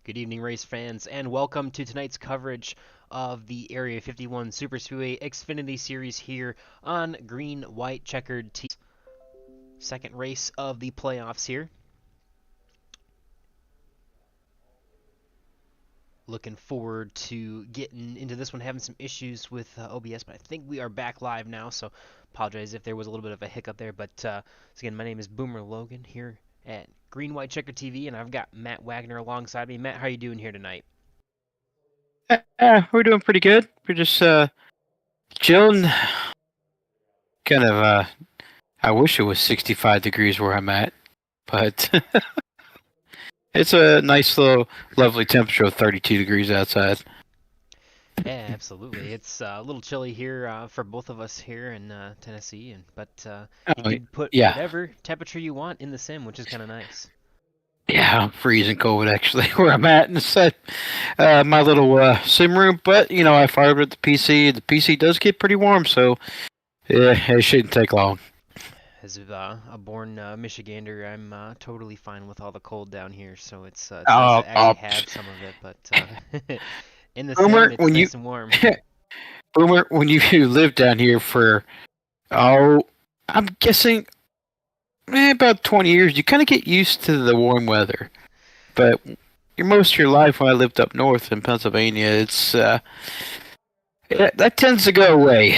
Good evening, race fans, and welcome to tonight's coverage of the Area 51 Super Speedway Xfinity Series here on green, white, checkered tees. Second race of the playoffs here. Looking forward to getting into this one, having some issues with OBS, but I think we are back live now, so apologize if there was a little bit of a hiccup there. But so again, my name is Boomer Logan here at Green White Checker TV, and I've got Matt Wagner alongside me. Matt, how are you doing here tonight? We're doing pretty good. We're just chilling. Kind of I wish it was 65 degrees where I'm at, but it's a nice little lovely temperature of 32 degrees outside. Yeah, absolutely. It's a little chilly here for both of us here in Tennessee, but you Oh, can put yeah. whatever temperature you want in the sim, which is kind of nice. Yeah, I'm freezing cold actually where I'm at inside my little sim room, but I fired up the PC. The PC does get pretty warm, so yeah, it shouldn't take long. As a born Michigander, I'm totally fine with all the cold down here, so it's nice Oh, to actually oh, have some of it. But in the sim, Boomer, it's when you nice and warm. Boomer, when you live down here for oh, I'm guessing about 20 years, you kind of get used to the warm weather. But most of your life, when I lived up north in Pennsylvania, that tends to go away.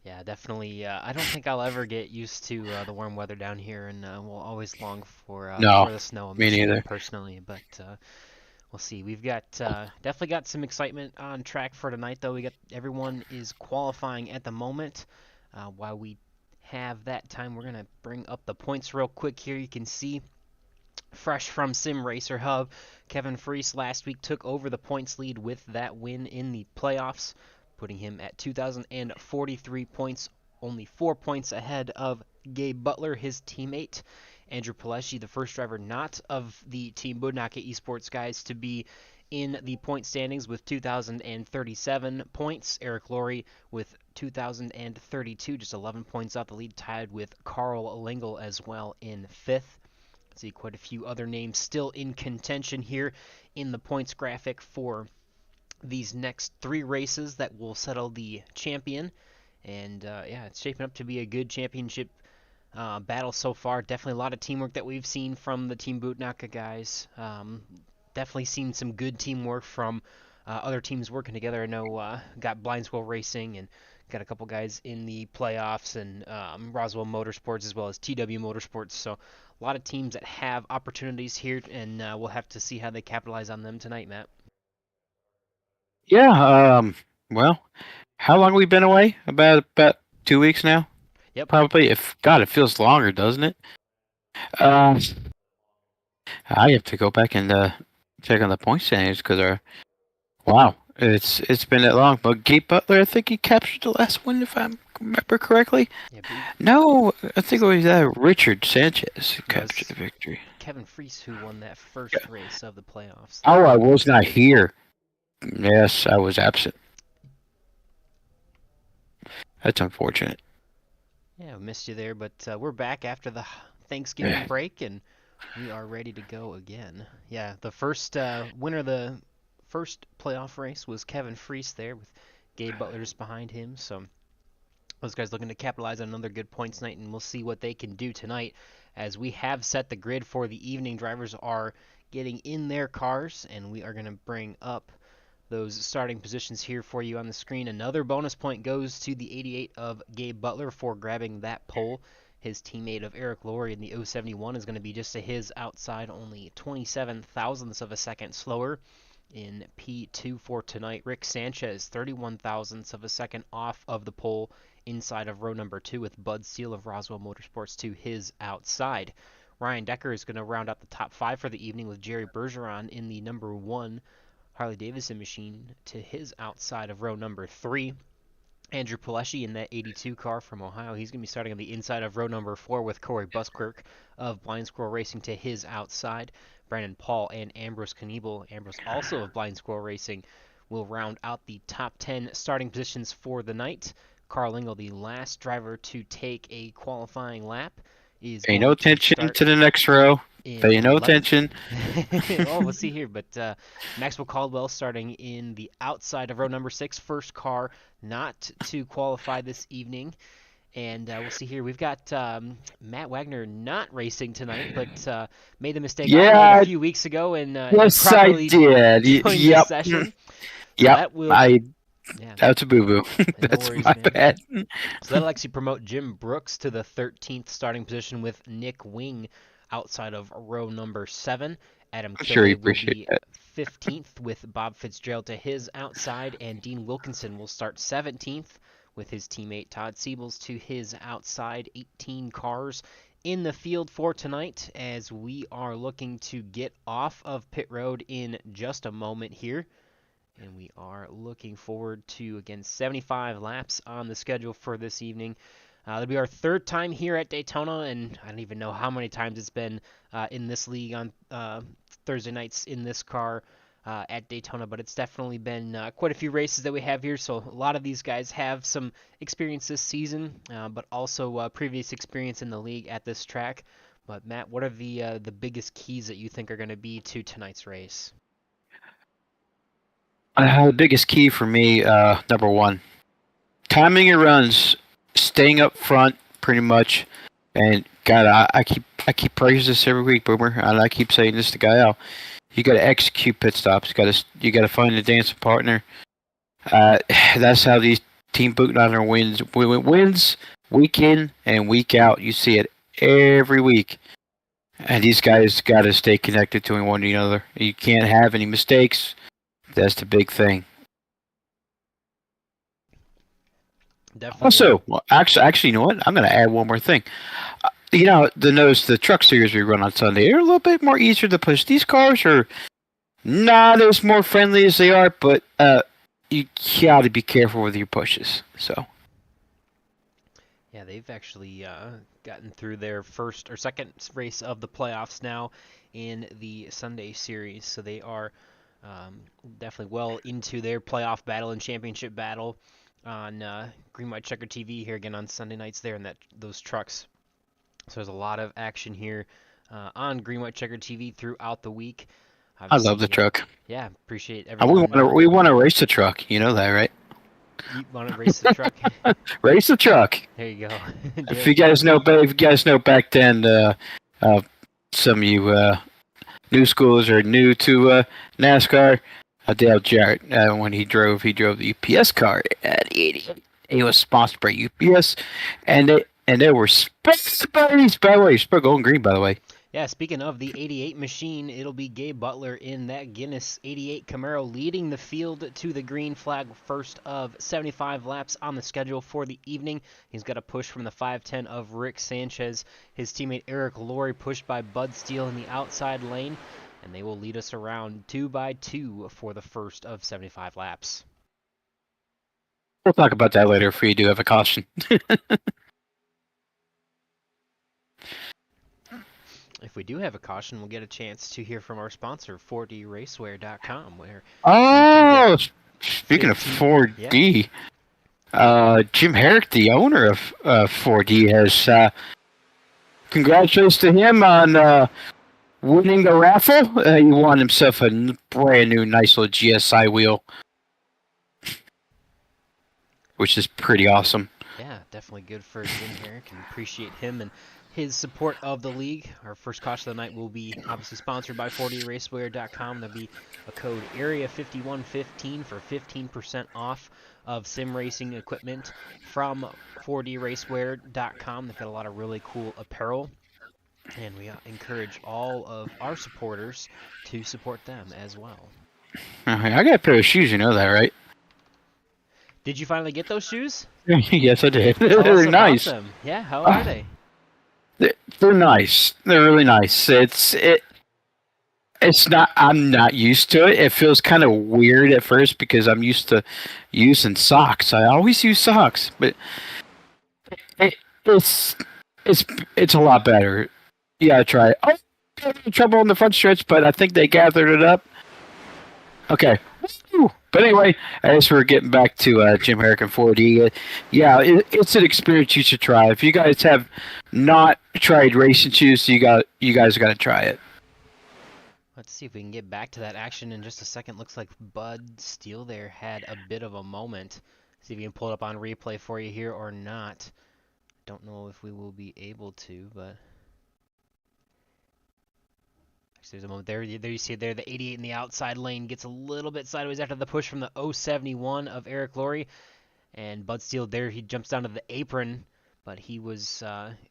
Yeah, definitely. I don't think I'll ever get used to the warm weather down here, and we'll always long No, for the snow in me Michigan neither. personally. But we'll see. We've got definitely got some excitement on track for tonight, though. We got everyone is qualifying at the moment. While we have that time, we're gonna bring up the points real quick here. You can see fresh from Sim Racer Hub, Kevin Freese last week took over the points lead with that win in the playoffs, putting him at 2,043 points, only 4 points ahead of Gabe Butler, his teammate. Andrew Pileshi, the first driver not of the Team Budnaka Esports guys to be in the point standings with 2,037 points. Eric Laurie with 2,032, just 11 points off the lead, tied with Carl Lingle as well in fifth. See quite a few other names still in contention here in the points graphic for these next three races that will settle the champion. And yeah, it's shaping up to be a good championship battle so far. Definitely a lot of teamwork that we've seen from the Team Bootnaka guys. Definitely seen some good teamwork from other teams working together. I know got Blind Squirrel Racing and got a couple guys in the playoffs and Roswell Motorsports as well as TW Motorsports. So a lot of teams that have opportunities here, and we'll have to see how they capitalize on them tonight, Matt. Yeah. Well, how long have we been away? About 2 weeks now. Yep. Probably. If God, it feels longer, doesn't it? Um, I have to go back and check on the point standings because wow, it's been that long. But Gabe Butler, I think he captured the last one, if I remember correctly. Yeah, No, I think it was Richard Sanchez who no, captured the it's victory. Kevin Freese who won that first race of the playoffs Oh, there. I was not here. Yes, I was absent. That's unfortunate. Yeah, we missed you there, but we're back after the Thanksgiving break, and we are ready to go again. Yeah, the first winner of the first playoff race was Kevin Freese there with Gabe Butler just behind him. So those guys looking to capitalize on another good points night, and we'll see what they can do tonight as we have set the grid for the evening. Drivers are getting in their cars, and we are going to bring up those starting positions here for you on the screen. Another bonus point goes to the 88 of Gabe Butler for grabbing that pole. His teammate of Eric Laurie in the 071 is going to be just to his outside, only 27 thousandths of a second slower in P2 for tonight. Rick Sanchez, 31 thousandths of a second off of the pole inside of row number 2 with Bud Steele of Roswell Motorsports to his outside. Ryan Decker is going to round out the top 5 for the evening with Jerry Bergeron in the number 1 Harley Davidson machine to his outside of row number 3. Andrew Pileshi in that 82 car from Ohio. He's going to be starting on the inside of row number 4 with Corey Buskirk of Blind Squirrel Racing to his outside. Brandon Paul and Ambrose Kniebel, Ambrose also of Blind Squirrel Racing, will round out the top 10 starting positions for the night. Carl Engel, the last driver to take a qualifying lap, is Pay no going to attention start. to the next row. in Pay no 11th. attention. Oh, we'll see here. But Maxwell Caldwell starting in the outside of row number 6, first car not to qualify this evening. And we'll see here. We've got Matt Wagner not racing tonight, but made the mistake I made a Yeah, few weeks ago and yes, I improperly did. joined the Yep, session. So yep. that will, yeah, That's a boo boo. no That's worries, my man. bad. So that'll actually promote Jim Brooks to the 13th starting position with Nick Wing outside of row number 7. Adam I'm sure you Kilway will appreciate be that. 15th with Bob Fitzgerald to his outside, and Dean Wilkinson will start 17th with his teammate Todd Siebels to his outside. 18 cars in the field for tonight as we are looking to get off of pit road in just a moment here. And we are looking forward to, again, 75 laps on the schedule for this evening. It'll be our third time here at Daytona, and I don't even know how many times it's been in this league on Thursday nights in this car at Daytona, but it's definitely been quite a few races that we have here, so a lot of these guys have some experience this season, but also previous experience in the league at this track. But Matt, what are the biggest keys that you think are going to be to tonight's race? The biggest key for me, number one, timing your runs, staying up front, pretty much. And God, I keep praising this every week, Boomer, and I keep saying this to Gael. You got to execute pit stops. You got to find a dancing partner. That's how these team Bootniner wins week in and week out. You see it every week. And these guys got to stay connected to one another. You can't have any mistakes. That's the big thing. Definitely. Also, well, actually, you know what? I'm going to add one more thing. The truck series we run on Sunday are a little bit more easier to push. These cars are not as more friendly as they are, but you got to be careful with your pushes. So. Yeah, they've actually gotten through their first or second race of the playoffs now in the Sunday series, so they are definitely well into their playoff battle and championship battle on Green White Checker TV here again on Sunday nights there in those trucks. So there's a lot of action here on Green White Checker TV throughout the week. I love the Obviously, truck. yeah, appreciate We want everyone. to we want to race the truck. You know that, right? You want to race the truck? Race the truck. There you go. If you guys know back then, some of you new schoolers are new to NASCAR. Dale Jarrett, when he drove the UPS car at 88. He was sponsored by UPS, and they were sponsored by the way, spread gold and green, by the way. Yeah, speaking of the 88 machine, it'll be Gabe Butler in that Guinness 88 Camaro leading the field to the green flag, first of 75 laps on the schedule for the evening. He's got a push from the 510 of Rick Sanchez. His teammate Eric Laurie pushed by Bud Steele in the outside lane, and they will lead us around 2x2 for the first of 75 laps. We'll talk about that later if we do have a caution. If we do have a caution, we'll get a chance to hear from our sponsor, 4dracewear.com, where speaking of 15 4D, Jim Herrick, the owner of 4D, has congratulations to him on winning the raffle. He won himself a brand new, nice little GSI wheel, which is pretty awesome. Yeah, definitely good for Jim Herrick, and appreciate him and his support of the league. Our first caution of the night will be obviously sponsored by 4dracewear.com. There'll be a code AREA5115 for 15% off of sim racing equipment from 4dracewear.com. They've got a lot of really cool apparel, and we encourage all of our supporters to support them as well. I got a pair of shoes, you know that, right? Did you finally get those shoes? Yes, I did. Tell us They're about nice. them. Yeah, how are they? They're nice. They're really nice. It's not. I'm not used to it. It feels kind of weird at first because I'm used to using socks. I always use socks, but it's a lot better. You gotta try it. Oh, trouble in the front stretch, but I think they gathered it up. Okay, But anyway, as we're getting back to Jim Herrick and 4D, yeah, it's an experience you should try. If you guys have not tried racing shoes, you guys got to try it. Let's see if we can get back to that action in just a second. Looks like Bud Steele there had a bit of a moment. See if we can pull it up on replay for you here or not. Don't know if we will be able to, but actually there's a moment there. There you see it there. The 88 in the outside lane gets a little bit sideways after the push from the 071 of Eric Laurie. And Bud Steele there, he jumps down to the apron, but he was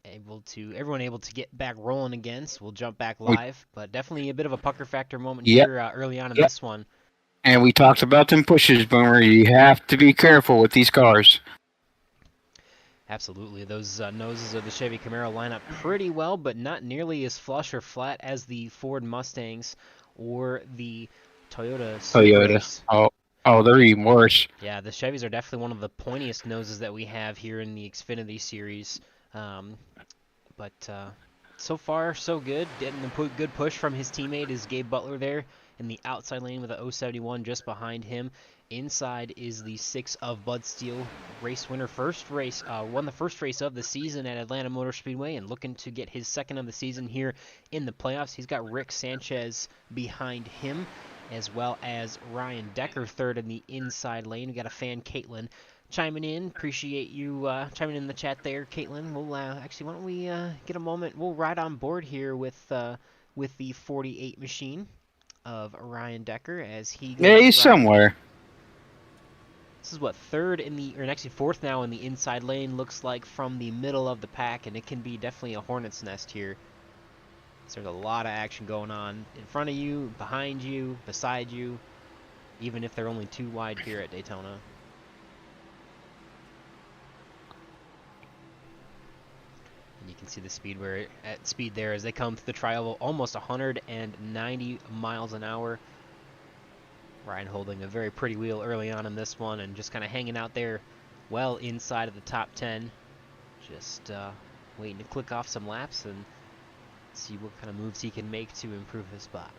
everyone able to get back rolling again, so we'll jump back live. But definitely a bit of a pucker factor moment Yep. here early on in this one. And we talked about them pushes, Boomer. You have to be careful with these cars. Absolutely. Those noses of the Chevy Camaro line up pretty well, but not nearly as flush or flat as the Ford Mustangs or the Toyota Supras. Oh, they're even worse. Yeah, the Chevys are definitely one of the pointiest noses that we have here in the Xfinity series. But so far, so good. Getting a good push from his teammate is Gabe Butler there in the outside lane with the 071 just behind him. Inside is the 6 of Bud Steele, race winner, won the first race of the season at Atlanta Motor Speedway and looking to get his second of the season here in the playoffs. He's got Rick Sanchez behind him, as well as Ryan Decker third in the inside lane. We got a fan, Caitlin, chiming in. Appreciate you chiming in the chat there, Caitlin. We'll actually, why don't we get a moment? We'll ride on board here with the 48 machine of Ryan Decker as he goes. Yeah, he's somewhere. This is what fourth now in the inside lane looks like from the middle of the pack, and it can be definitely a hornet's nest here. So there's a lot of action going on in front of you, behind you, beside you, even if they're only 2 wide here at Daytona. And you can see the speed there as they come through the tri-oval, almost 190 miles an hour. Ryan holding a very pretty wheel early on in this one and just kind of hanging out there well inside of the top 10. Just waiting to click off some laps and see what kind of moves he can make to improve his spot.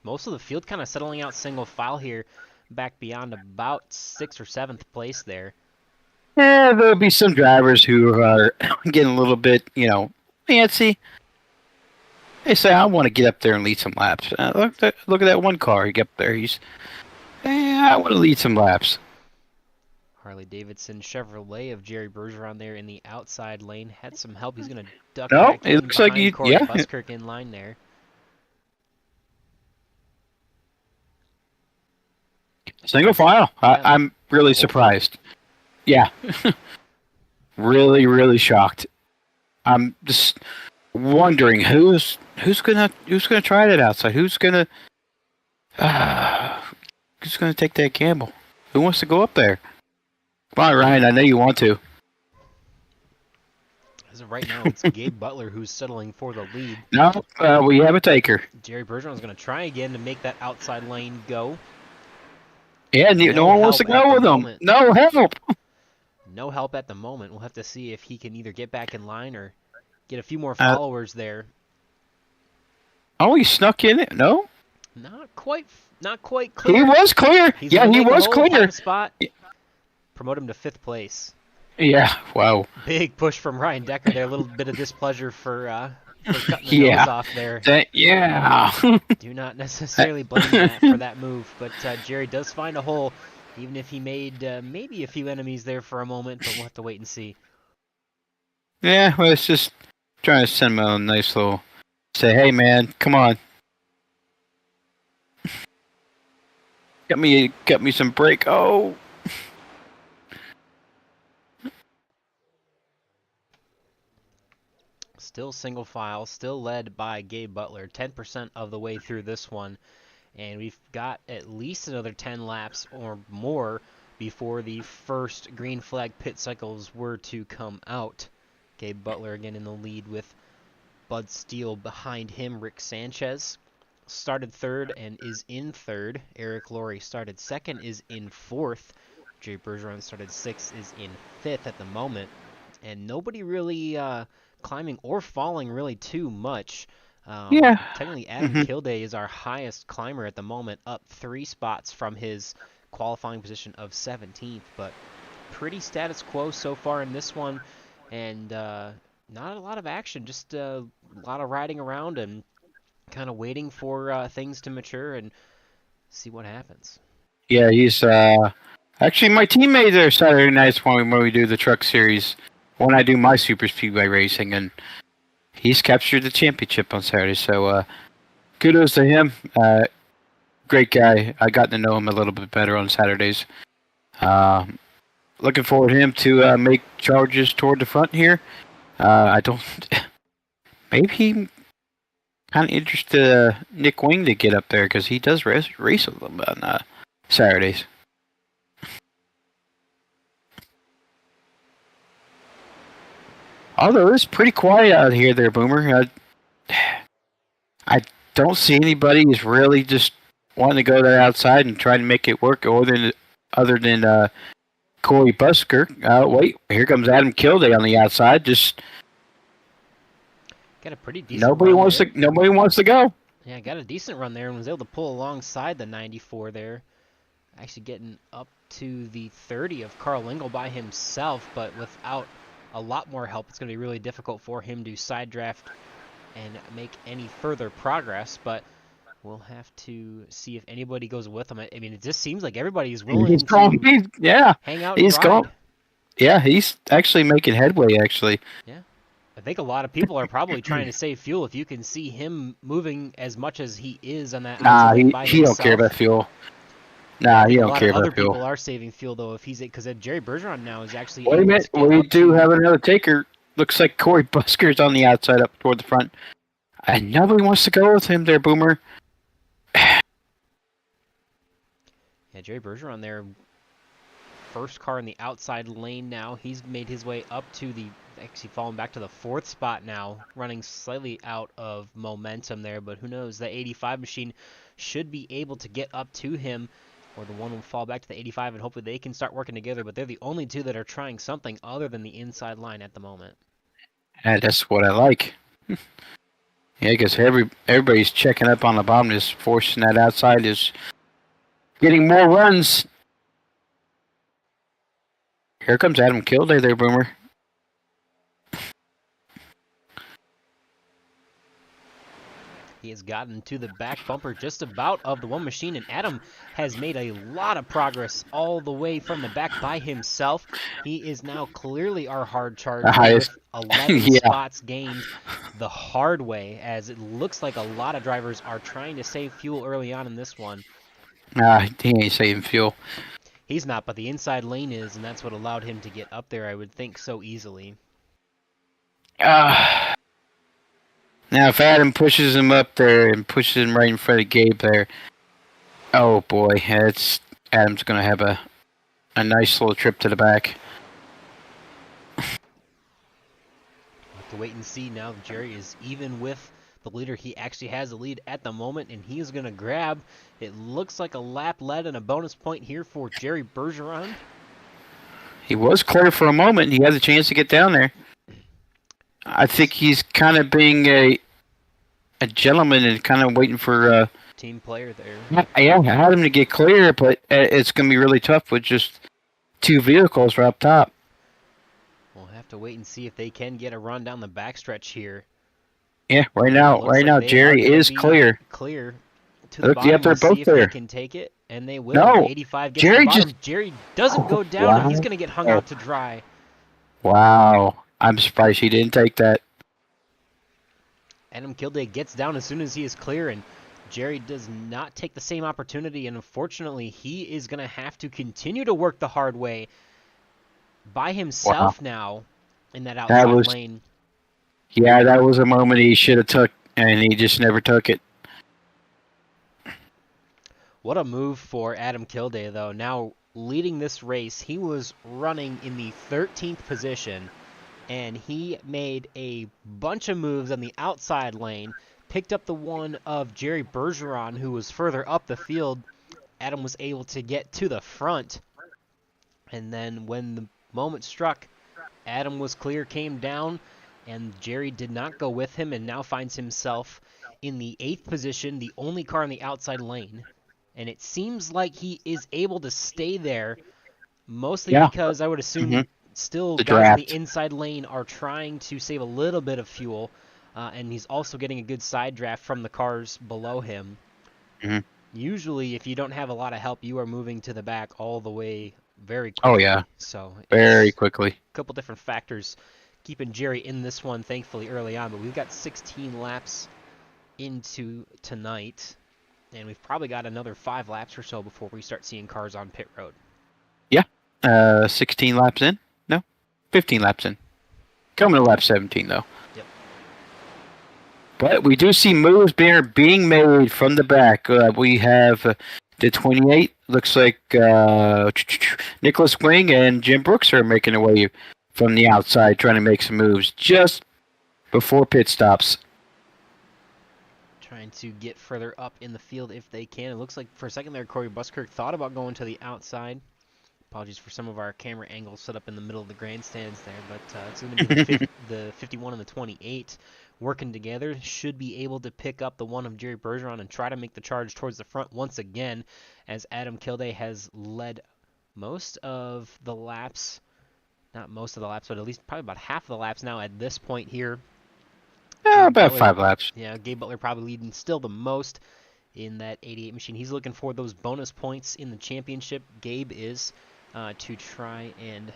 Most of the field kind of settling out single file here, back beyond about 6th or 7th place there. Yeah, there'll be some drivers who are getting a little bit, fancy. They say, I want to get up there and lead some laps. Look at that one car. He get up there. I want to lead some laps. Harley Davidson Chevrolet of Jerry Bergeron there in the outside lane. Had some help. He's going to duck back it in looks like Corey Buskirk in line there. Single file. Yeah. I'm really surprised. Yeah. Really, really shocked. I'm just wondering who's gonna try that outside. Who's gonna take that gamble? Who wants to go up there? Come on, Ryan. I know you want to. As of right now, it's Gabe Butler who's settling for the lead. No, we have a taker. Jerry Bergeron's going to try again to make that outside lane go. Yeah, no one wants to go with him. No help. No help at the moment. We'll have to see if he can either get back in line or get a few more followers there. Oh, he snuck in it? No? Not quite clear. He was clear. He was clear. Spot. Promote him to 5th place. Yeah, wow. Big push from Ryan Decker there. A little bit of displeasure for cutting the nose off there. Do not necessarily blame that for that move, but Jerry does find a hole, even if he made maybe a few enemies there for a moment, but we'll have to wait and see. Yeah, well, it's just trying to send him a nice little say, hey, man, come on. Got me some break. Oh. Still single file, still led by Gabe Butler, 10% of the way through this one. And we've got at least another 10 laps or more before the first green flag pit cycles were to come out. Gabe Butler again in the lead with Bud Steele behind him. Rick Sanchez started 3rd and is in 3rd. Eric Laurie started 2nd, is in 4th. Jay Bergeron started 6th, is in 5th at the moment. And nobody really climbing or falling really too much. Yeah. Technically, Adam Hmm. Kilday is our highest climber at the moment, up 3 spots from his qualifying position of 17th, but pretty status quo so far in this one, and not a lot of action, just a lot of riding around and kind of waiting for things to mature and see what happens. Yeah, he's actually my teammate there Saturday nights when we do the truck series, when I do my super speedway racing, and he's captured the championship on Saturday. So kudos to him. Great guy. I got to know him a little bit better on Saturdays. Um, Looking forward to him to make charges toward the front here. I don't. Maybe he kind of interested Nick Wing to get up there because he does race a little bit on Saturdays. Although it's pretty quiet out here, there, Boomer. I don't see anybody who's really just wanting to go there outside and try to make it work, other than Corey Busker. Wait, here comes Adam Kilday on the outside. Just Got a pretty decent run there. nobody wants to go. Yeah, got a decent run there and was able to pull alongside the 94 there. Actually getting up to the 30 of Carl Engel by himself, but without a lot more help, it's going to be really difficult for him to side draft and make any further progress, but we'll have to see if anybody goes with him. I mean, it just seems like everybody's willing He's going. to Yeah, hang out and he's going. ride. Yeah, he's actually making headway. Actually, Yeah. I think a lot of people are probably trying to save fuel if you can see him moving as much as he is on that outside lane by he don't care himself. about fuel. Yeah, I Nah, he think a don't lot care of other about fuel. people are saving fuel though if he's because Jerry Bergeron now is actually Wait a able minute, to get we up do to. have another taker. Looks like Corey Busker's on the outside up toward the front. And nobody wants to go with him there, Boomer. Yeah, Jerry Bergeron there, first car in the outside lane now. He's made his way up to the actually falling back to the 4th spot now, running slightly out of momentum there, but who knows? The 85 machine should be able to get up to him, or the one will fall back to the 85, and hopefully they can start working together, but they're the only two that are trying something other than the inside line at the moment. And that's what I like. Yeah, because everybody's checking up on the bottom, just forcing that outside, is getting more runs. Here comes Adam Kilday there, Boomer. He has gotten to the back bumper just about of the one machine, and Adam has made a lot of progress all the way from the back by himself. He is now clearly our hard The charger highest. with 11 Yeah. spots gained the hard way, as it looks like a lot of drivers are trying to save fuel early on in this one. He ain't saving fuel. He's not, but the inside lane is, and that's what allowed him to get up there, I would think, so easily. Now, if Adam pushes him up there and pushes him right in front of Gabe there, oh boy, Adam's going to have a nice little trip to the back. We'll have to wait and see now. Jerry is even with the leader. He actually has the lead at the moment, and he is going to grab, it looks like a lap lead and a bonus point here for Jerry Bergeron. He was clear for a moment. He had a chance to get down there. I think he's kind of being a gentleman and kind of waiting for team player there. Yeah, I had him to get clear, but it's going to be really tough with just two vehicles right up top. We'll have to wait and see if they can get a run down the backstretch here. Yeah, right now, Jerry is clear. Clear to the bottom. Yep, they're both if there. They can take it, and they will. No, 85 gets Jerry to the bottom. Jerry doesn't go down, and he's going to get hung out to dry. Wow, I'm surprised he didn't take that. Adam Kilday gets down as soon as he is clear, and Jerry does not take the same opportunity, and unfortunately, he is going to have to continue to work the hard way by himself now in that outside lane. Yeah, that was a moment he should have took, and he just never took it. What a move for Adam Kilday, though. Now leading this race, he was running in the 13th position, and he made a bunch of moves on the outside lane, picked up the one of Jerry Bergeron, who was further up the field. Adam was able to get to the front, and then when the moment struck, Adam was clear, came down, and Jerry did not go with him and now finds himself in the 8th position, the only car in the outside lane. And it seems like he is able to stay there, mostly Yeah. because I would Hmm. assume still The guys in the draft. inside lane are trying to save a little bit of fuel, and he's also getting a good side draft from the cars below him. Hmm. Usually, if you don't have a lot of help, you are moving to the back all the way very Oh yeah, quickly. So very it's quickly. a couple different factors keeping Jerry in this one, thankfully, early on. But we've got 16 laps into tonight, and we've probably got another 5 laps or so before we start seeing cars on pit road. Yeah. 16 laps in. No, 15 laps in. Coming to lap 17 though. Yep. But we do see moves being made from the back. We have the 28. Looks like Nicholas Wing and Jim Brooks are making their way from the outside, trying to make some moves just before pit stops. Trying to get further up in the field if they can. It looks like for a second there, Corey Buskirk thought about going to the outside. Apologies for some of our camera angles set up in the middle of the grandstands there, but it's going to be the 51 and the 28 working together. Should be able to pick up the one of Jerry Bergeron and try to make the charge towards the front once again, as Adam Kilday has led most of the laps. Not most of the laps, but at least probably about half of the laps now at this point here. Gabe About Butler, 5 laps. yeah, Gabe Butler probably leading still the most in that 88 machine. He's looking for those bonus points in the championship. Gabe is to try and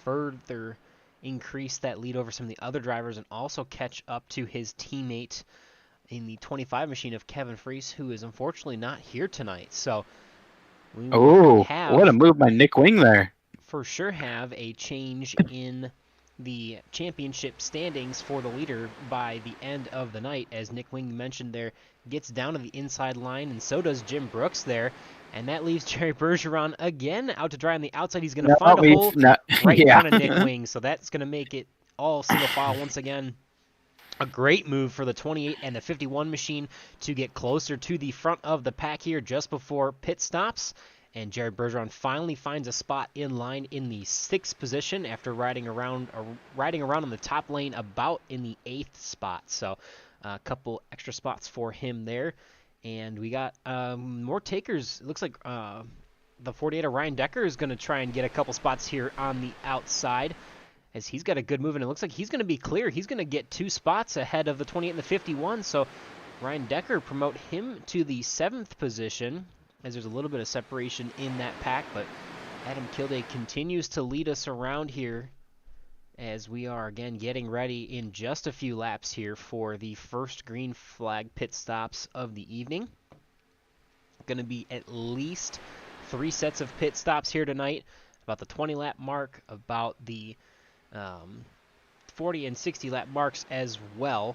further increase that lead over some of the other drivers and also catch up to his teammate in the 25 machine of Kevin Freese, who is unfortunately not here tonight. So we will Oh, what a have, move by Nick Wing there. for sure, have a change in the championship standings for the leader by the end of the night, as Nick Wing mentioned there, gets down to the inside line, and so does Jim Brooks there. And that leaves Jerry Bergeron again out to dry on the outside. He's going to find a hole right in Yeah. front of Nick Wing, so that's going to make it all single file once again. A great move for the 28 and the 51 machine to get closer to the front of the pack here just before pit stops. And Jared Bergeron finally finds a spot in line in the 6th position after riding around on the top lane about in the 8th spot. So a couple extra spots for him there. And we got more takers. It looks like the 48 of Ryan Decker is going to try and get a couple spots here on the outside, as he's got a good move, and it looks like he's going to be clear. He's going to get 2 spots ahead of the 28 and the 51. So Ryan Decker promote him to the 7th position, as there's a little bit of separation in that pack, but Adam Kilday continues to lead us around here as we are again getting ready in just a few laps here for the first green flag pit stops of the evening. Going to be at least 3 sets of pit stops here tonight, about the 20 lap mark, about the 40 and 60 lap marks as well.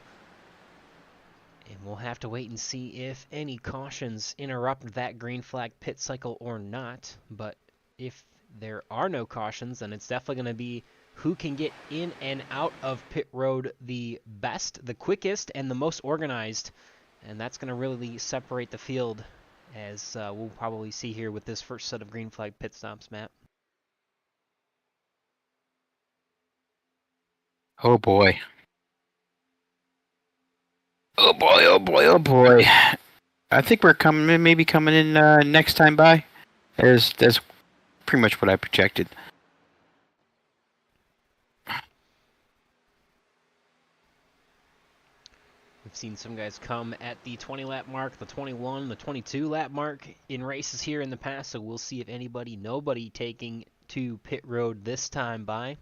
And we'll have to wait and see if any cautions interrupt that green flag pit cycle or not. But if there are no cautions, then it's definitely going to be who can get in and out of pit road the best, the quickest, and the most organized. And that's going to really separate the field, as we'll probably see here with this first set of green flag pit stops, Matt. Oh boy. Oh boy. Oh boy. Oh boy. I think we're maybe coming in next time by. That's pretty much what I projected. We've seen some guys come at the 20 lap mark, the 21, the 22 lap mark in races here in the past, so we'll see if nobody taking to pit road this time by.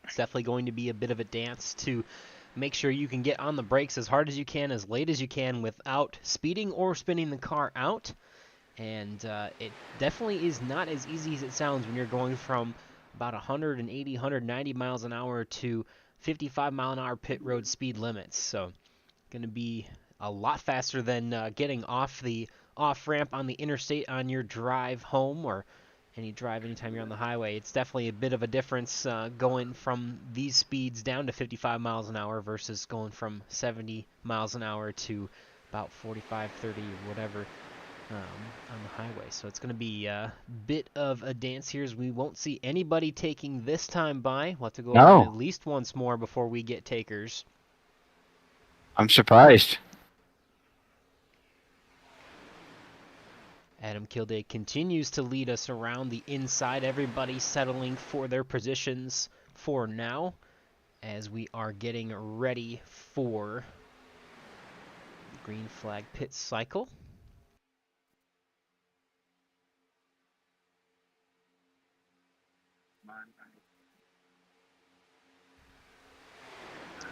It's definitely going to be a bit of a dance to make sure you can get on the brakes as hard as you can, as late as you can, without speeding or spinning the car out. And it definitely is not as easy as it sounds when you're going from about 180, 190 miles an hour to 55 mile an hour pit road speed limits. So going to be a lot faster than getting off the off ramp on the interstate on your drive home, or any drive anytime you're on the highway. It's definitely a bit of a difference going from these speeds down to 55 miles an hour versus going from 70 miles an hour to about 45, 30, whatever on the highway. So it's going to be a bit of a dance here as we won't see anybody taking this time by. We'll have to go around at No, least once more before we get takers. I'm surprised. Adam Kildare continues to lead us around the inside. Everybody settling for their positions for now as we are getting ready for the green flag pit cycle.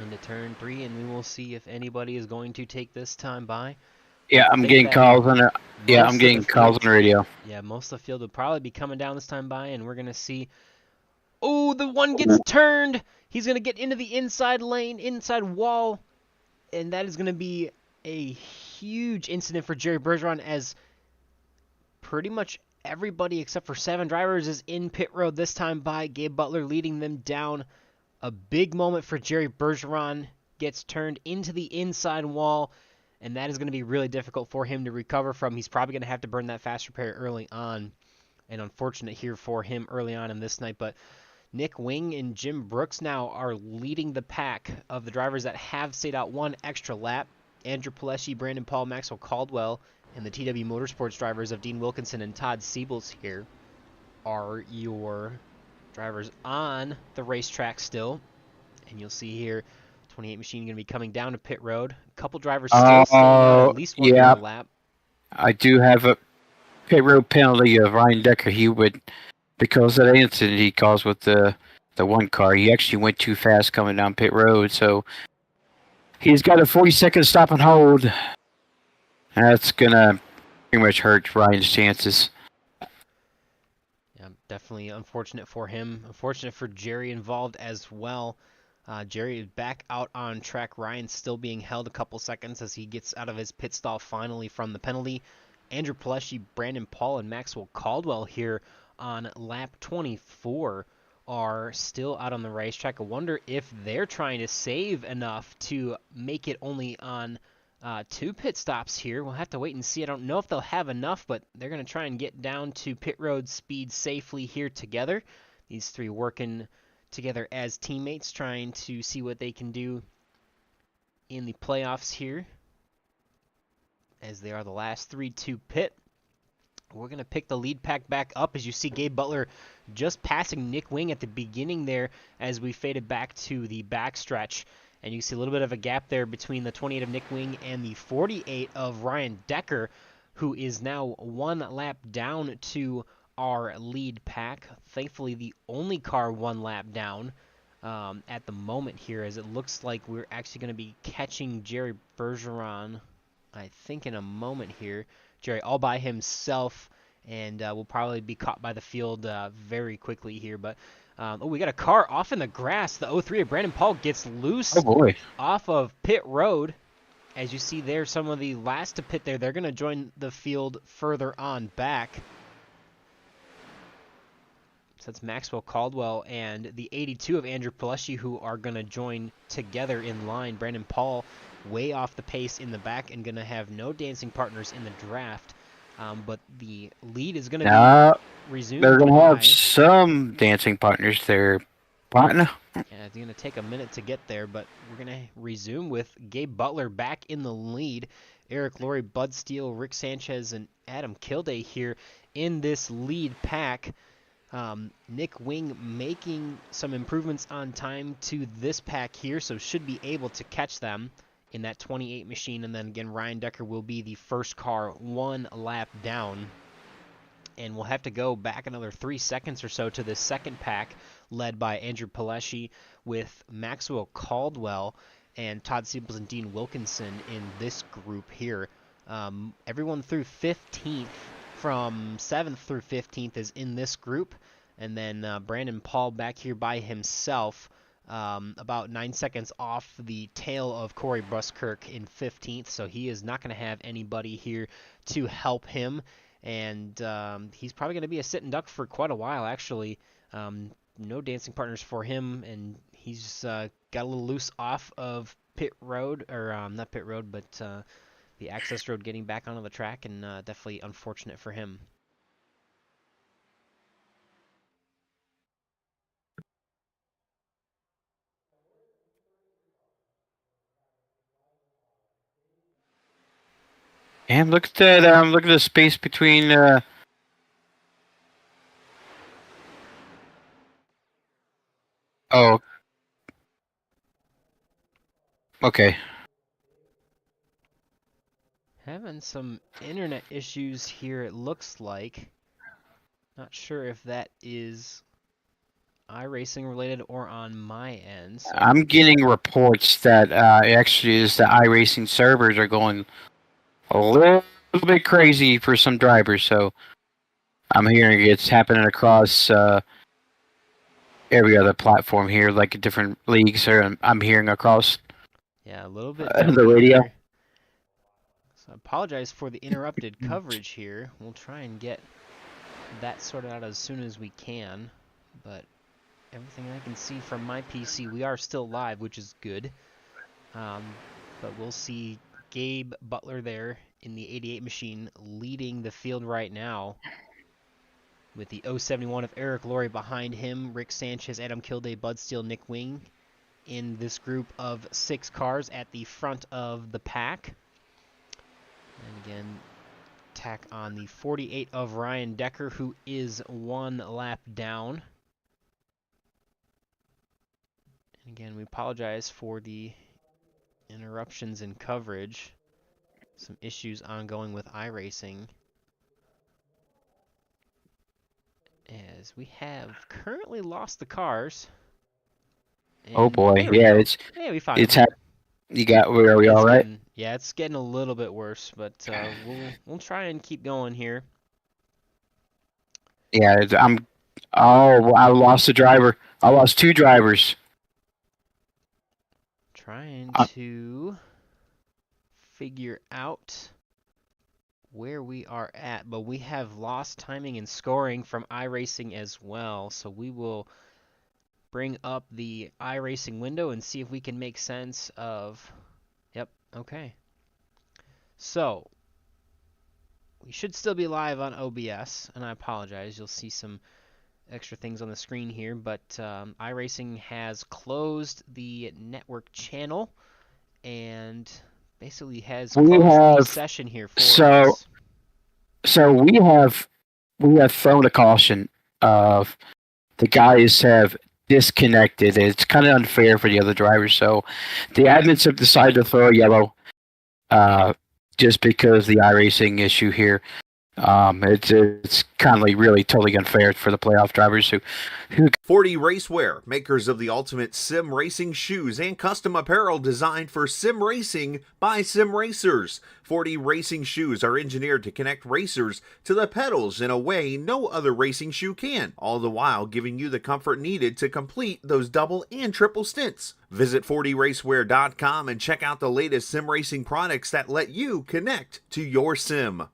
Into turn 3, and we will see if anybody is going to take this time by. Yeah, Like to I'm think getting that calls on the. Yeah, I'm most of the getting calls field, on the radio. yeah, most of the field will probably be coming down this time by, and we're gonna see. Oh, the one gets turned. He's gonna get into the inside lane, inside wall, and that is gonna be a huge incident for Jerry Bergeron as pretty much everybody except for 7 drivers is in pit road this time by. Gabe Butler leading them down. A big moment for Jerry Bergeron. Gets turned into the inside wall, and that is going to be really difficult for him to recover from. He's probably going to have to burn that fast repair early on, and unfortunate here for him early on in this night. But Nick Wing and Jim Brooks now are leading the pack of the drivers that have stayed out one extra lap. Andrew Pileshi, Brandon Paul, Maxwell Caldwell, and the TW Motorsports drivers of Dean Wilkinson and Todd Siebels here are your drivers on the racetrack still. And you'll see here, 28 machine going to be coming down to pit road. A couple drivers still staying out at Oh, least one yeah. more lap. I do have a pit road penalty of Ryan Decker. He would, because of the incident he caused with the one car, he actually went too fast coming down pit road. So he's got a 40-second stop and hold. That's gonna pretty much hurt Ryan's chances. Yeah, definitely unfortunate for him. Unfortunate for Jerry involved as well. Jerry is back out on track. Ryan's still being held a couple seconds as he gets out of his pit stall finally from the penalty. Andrew Pileshi, Brandon Paul, and Maxwell Caldwell here on lap 24 are still out on the racetrack. I wonder if they're trying to save enough to make it only on 2 pit stops here. We'll have to wait and see. I don't know if they'll have enough, but they're going to try and get down to pit road speed safely here together. These 3 working together as teammates, trying to see what they can do in the playoffs here, as they are the last 3 to pit. We're going to pick the lead pack back up as you see Gabe Butler just passing Nick Wing at the beginning there as we faded back to the backstretch. And you see a little bit of a gap there between the 28 of Nick Wing and the 48 of Ryan Decker, who is now 1 lap down to our lead pack. Thankfully, the only car 1 lap down at the moment here, as it looks like we're actually going to be catching Jerry Bergeron, I think, in a moment here. Jerry all by himself, and will probably be caught by the field very quickly here. But we got a car off in the grass. The 03 of Brandon Paul gets loose Oh boy. off of pit road. As you see there, some of the last to pit there, they're going to join the field further on back. So that's Maxwell Caldwell and the 82 of Andrew Pileshi, who are going to join together in line. Brandon Paul way off the pace in the back and going to have no dancing partners in the draft. But the lead is going to be resumed They're gonna have by... some dancing partners there, partner. Yeah, it's going to take a minute to get there, but we're going to resume with Gabe Butler back in the lead. Eric Laurie, Bud Steele, Rick Sanchez, and Adam Kildare here in this lead pack. Nick Wing making some improvements on time to this pack here, so should be able to catch them in that 28 machine. And then again, Ryan Decker will be the first car 1 lap down. And we'll have to go back another 3 seconds or so to the second pack, led by Andrew Pileshi with Maxwell Caldwell and Todd Siebels and Dean Wilkinson in this group here. Everyone through 15th, from 7th through 15th, is in this group. And then Brandon Paul back here by himself, about 9 seconds off the tail of Corey Buskirk in 15th. So he is not going to have anybody here to help him. And he's probably going to be a sitting duck for quite a while, actually. No dancing partners for him, and he's got a little loose off of pit road, or not pit road, but the the access road getting back onto the track, and definitely unfortunate for him. And look at that. Look at the space between. Oh, okay. Having some internet issues here, it looks like. Not sure if that is iRacing related or on my end. So I'm getting reports that actually is the iRacing servers are going a little bit crazy for some drivers. So I'm hearing it's happening across every other platform here, like different leagues. Or I'm hearing across yeah, a little bit the jumpy radio. here. So I apologize for the interrupted coverage here. We'll try and get that sorted out as soon as we can. But everything I can see from my PC, we are still live, which is good. But we'll see Gabe Butler there in the 88 machine leading the field right now, with the 071 of Eric Laurie behind him, Rick Sanchez, Adam Kilday, Bud Steele, Nick Wing in this group of 6 cars at the front of the pack. And again, tack on the 48 of Ryan Decker, who is 1 lap down. And again, we apologize for the interruptions in coverage. Some issues ongoing with iRacing, as we have currently lost the cars. Oh And boy, there we yeah, go. Yeah, we found it's them. you got where are we all It's right? getting, yeah, it's getting a little bit worse, but we'll try and keep going here. Yeah, I'm. Oh, I lost a driver. I lost 2 drivers. Trying Uh, to figure out where we are at, but we have lost timing and scoring from iRacing as well, so we will bring up the iRacing window and see if we can make sense of. Yep, okay. So we should still be live on OBS, and I apologize. You'll see some extra things on the screen here, but iRacing has closed the network channel and basically has we closed the have session here for so us. so we have thrown a caution of the guys have disconnected. It's kind of unfair for the other drivers. So the admins have decided to throw a yellow uh, just because the iRacing issue here. It's kind of like really totally unfair for the playoff drivers who 40 Racewear, makers of the ultimate sim racing shoes and custom apparel designed for sim racing by sim racers. 40 racing shoes are engineered to connect racers to the pedals in a way no other racing shoe can, all the while giving you the comfort needed to complete those double and triple stints. Visit 40racewear.com and check out the latest sim racing products that let you connect to your sim.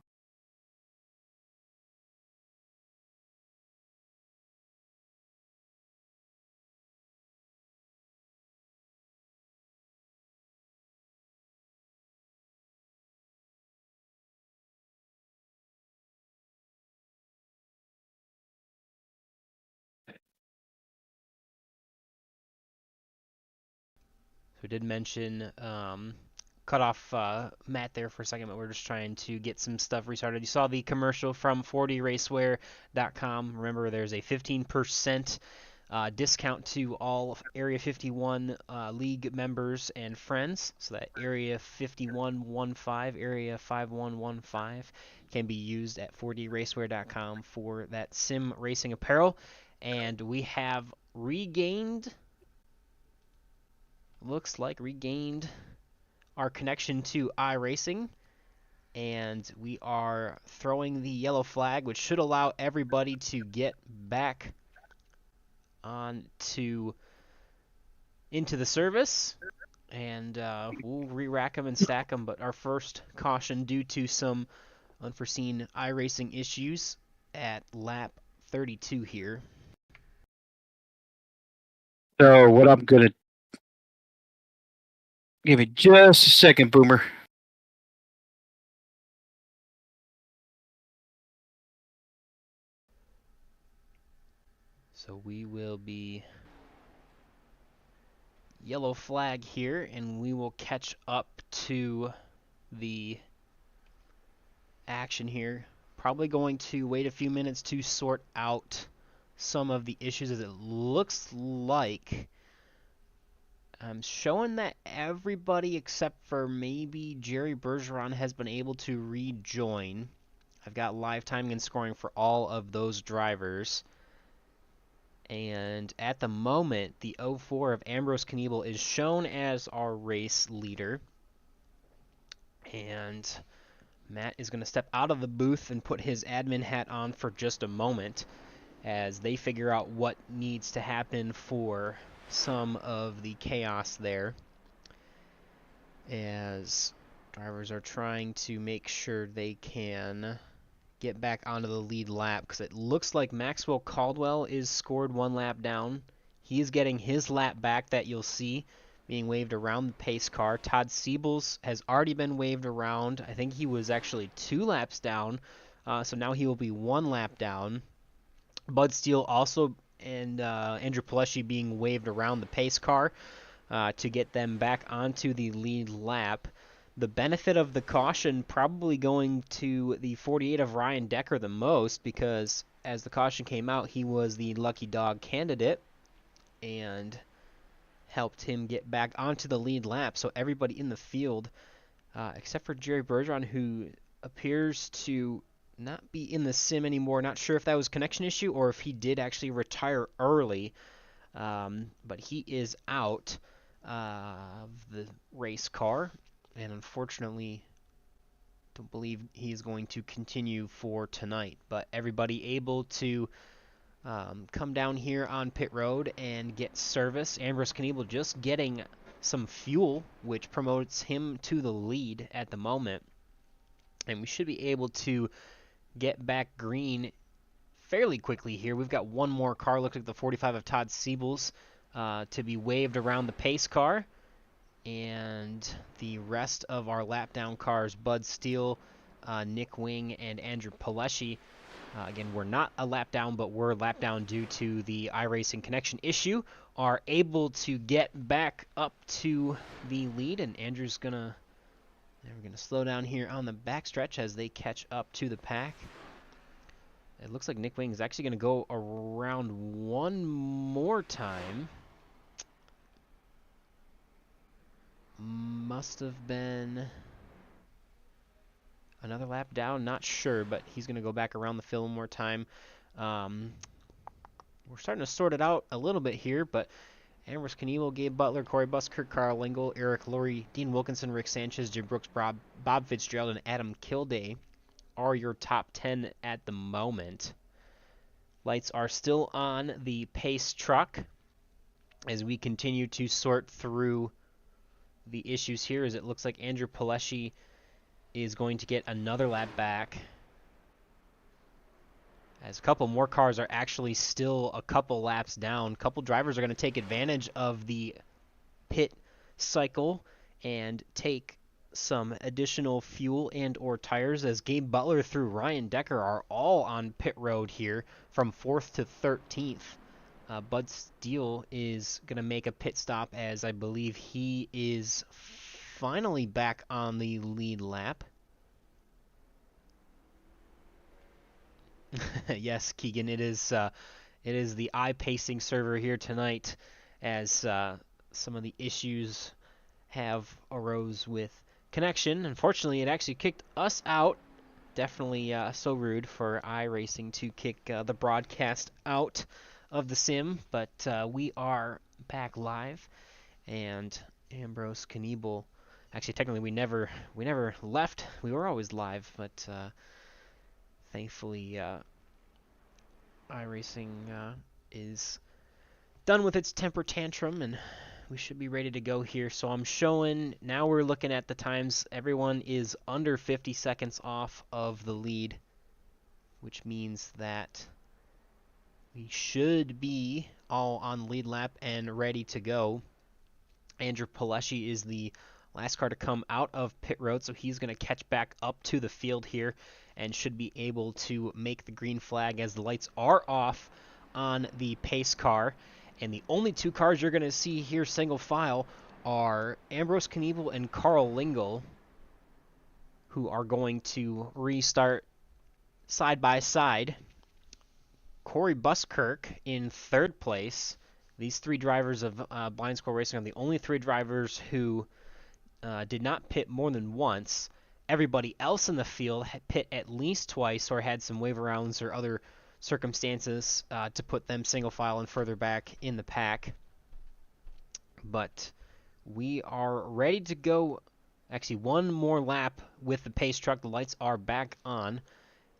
So we did mention cut off Matt there for a second, but we're just trying to get some stuff restarted. You saw the commercial from 40racewear.com. Remember, there's a 15% discount to all Area 51 League members and friends. So that Area 5115, Area 5115 can be used at 40racewear.com for that sim racing apparel. And we have regained, looks like regained our connection to iRacing, and we are throwing the yellow flag, which should allow everybody to get back on to into the service, and we'll re-rack them and stack them. But our first caution due to some unforeseen iRacing issues at lap 32 here. So what I'm gonna give me just a second, Boomer. So we will be yellow flag here, and we will catch up to the action here. Probably going to wait a few minutes to sort out some of the issues, as it looks like I'm showing that everybody except for maybe Jerry Bergeron has been able to rejoin. I've got live timing and scoring for all of those drivers. And at the moment, the 04 of Ambrose Kniebel is shown as our race leader. And Matt is going to step out of the booth and put his admin hat on for just a moment as they figure out what needs to happen for some of the chaos there, as drivers are trying to make sure they can get back onto the lead lap, because it looks like Maxwell Caldwell is scored one lap down. He's getting his lap back that you'll see being waved around the pace car. Todd Siebels has already been waved around. I think he was actually 2 laps down, so now he will be 1 lap down. Bud Steele also and Andrew Pileshi being waved around the pace car to get them back onto the lead lap. The benefit of the caution probably going to the 48 of Ryan Decker the most, because as the caution came out, he was the lucky dog candidate and helped him get back onto the lead lap. So everybody in the field, except for Jerry Bergeron, who appears to not be in the sim anymore. Not sure if that was a connection issue or if he did actually retire early, but he is out of the race car, and unfortunately don't believe he's going to continue for tonight. But everybody able to come down here on pit road and get service. Ambrose Kniebel just getting some fuel, which promotes him to the lead at the moment, and we should be able to get back green fairly quickly here. We've got one more car, looks like the 45 of Todd Siebels, to be waved around the pace car. And the rest of our lap down cars, Bud Steele, Nick Wing, and Andrew Pileshi, again, we're not a lap down, but we're lap down due to the iRacing connection issue, are able to get back up to the lead. And Andrew's gonna slow down here on the backstretch as they catch up to the pack. It looks like Nick Wing is actually going to go around one more time. Must have been another lap down, not sure, but he's going to go back around the field one more time. We're starting to sort it out a little bit here, but Ambrose Kniebel, Gabe Butler, Corey Buskirk, Carl Lingle, Eric Lurie, Dean Wilkinson, Rick Sanchez, Jim Brooks, Bob Fitzgerald, and Adam Kilday are your top 10 at the moment. Lights are still on the pace truck as we continue to sort through the issues here, as it looks like Andrew Pileshi is going to get another lap back, as a couple more cars are actually still a couple laps down. A couple drivers are going to take advantage of the pit cycle and take some additional fuel and or tires, as Gabe Butler through Ryan Decker are all on pit road here from 4th to 13th. Bud Steele is going to make a pit stop, as I believe he is finally back on the lead lap. Yes, Keegan, it is the iPacing server here tonight, as some of the issues have arose with connection. Unfortunately, it actually kicked us out. Definitely so rude for iRacing to kick the broadcast out of the sim, but we are back live, and Ambrose Kniebel, actually technically we never left. We were always live, but thankfully iRacing is done with its temper tantrum, and we should be ready to go here. So I'm showing, now we're looking at the times. Everyone is under 50 seconds off of the lead, which means that we should be all on lead lap and ready to go. Andrew Pileshi is the last car to come out of pit road, so he's going to catch back up to the field here and should be able to make the green flag, as the lights are off on the pace car. And the only two cars you're going to see here single file are Ambrose Knievel and Carl Lingle, who are going to restart side by side. Corey Buskirk in third place. These three drivers of Blind Squirrel Racing are the only three drivers who did not pit more than once. Everybody else in the field had pit at least twice or had some wave arounds or other circumstances to put them single file and further back in the pack. But we are ready to go. Actually, one more lap with the pace truck. The lights are back on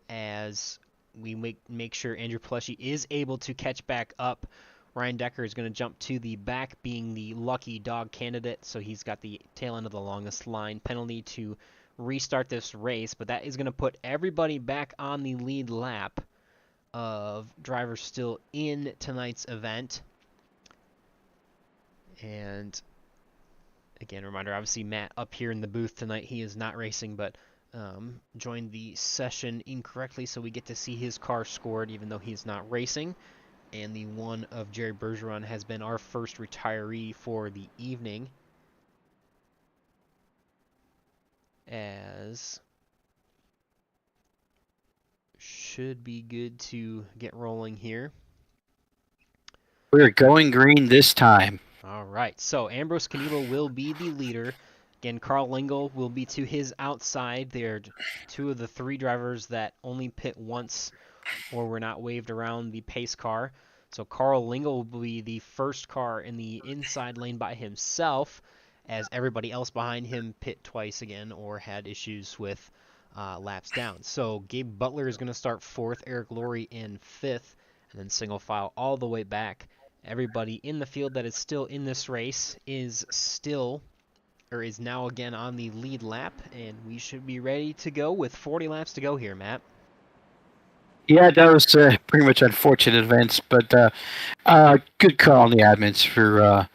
as we make sure Andrew Pleshy is able to catch back up. Ryan Decker is going to jump to the back, being the lucky dog candidate, so he's got the tail end of the longest line penalty to restart this race, but that is going to put everybody back on the lead lap of drivers still in tonight's event. And again, reminder, obviously Matt up here in the booth tonight, he is not racing, but joined the session incorrectly, so we get to see his car scored even though he's not racing. And the one of Jerry Bergeron has been our first retiree for the evening, as should be good to get rolling here. We're going green this time. All right, so Ambrose Knievel will be the leader. Again, Carl Lingle will be to his outside. They're two of the three drivers that only pit once or were not waved around the pace car. So Carl Lingle will be the first car in the inside lane by himself, as everybody else behind him pit twice again or had issues with laps down. So Gabe Butler is going to start fourth, Eric Laurie in fifth, and then single file all the way back. Everybody in the field that is still in this race is now again on the lead lap, and we should be ready to go with 40 laps to go here, Matt. Yeah, that was pretty much unfortunate events, but good call on the admins for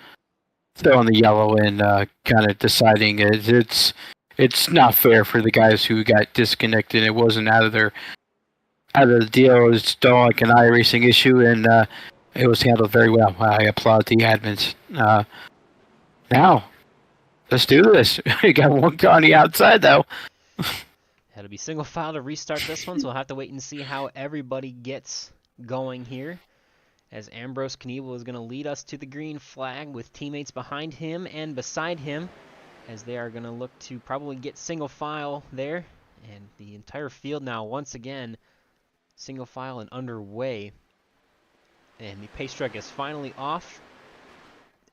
throwing the yellow and kind of deciding it's not fair for the guys who got disconnected. It wasn't out of the deal. It was still like an iRacing issue, and it was handled very well. I applaud the admins. Now, let's do this. We got one car on the outside, though. It'll be single file to restart this one, so we'll have to wait and see how everybody gets going here, as Ambrose Knievel is going to lead us to the green flag with teammates behind him and beside him, as they are going to look to probably get single file there. And the entire field now, once again, single file and underway. And the pace truck is finally off,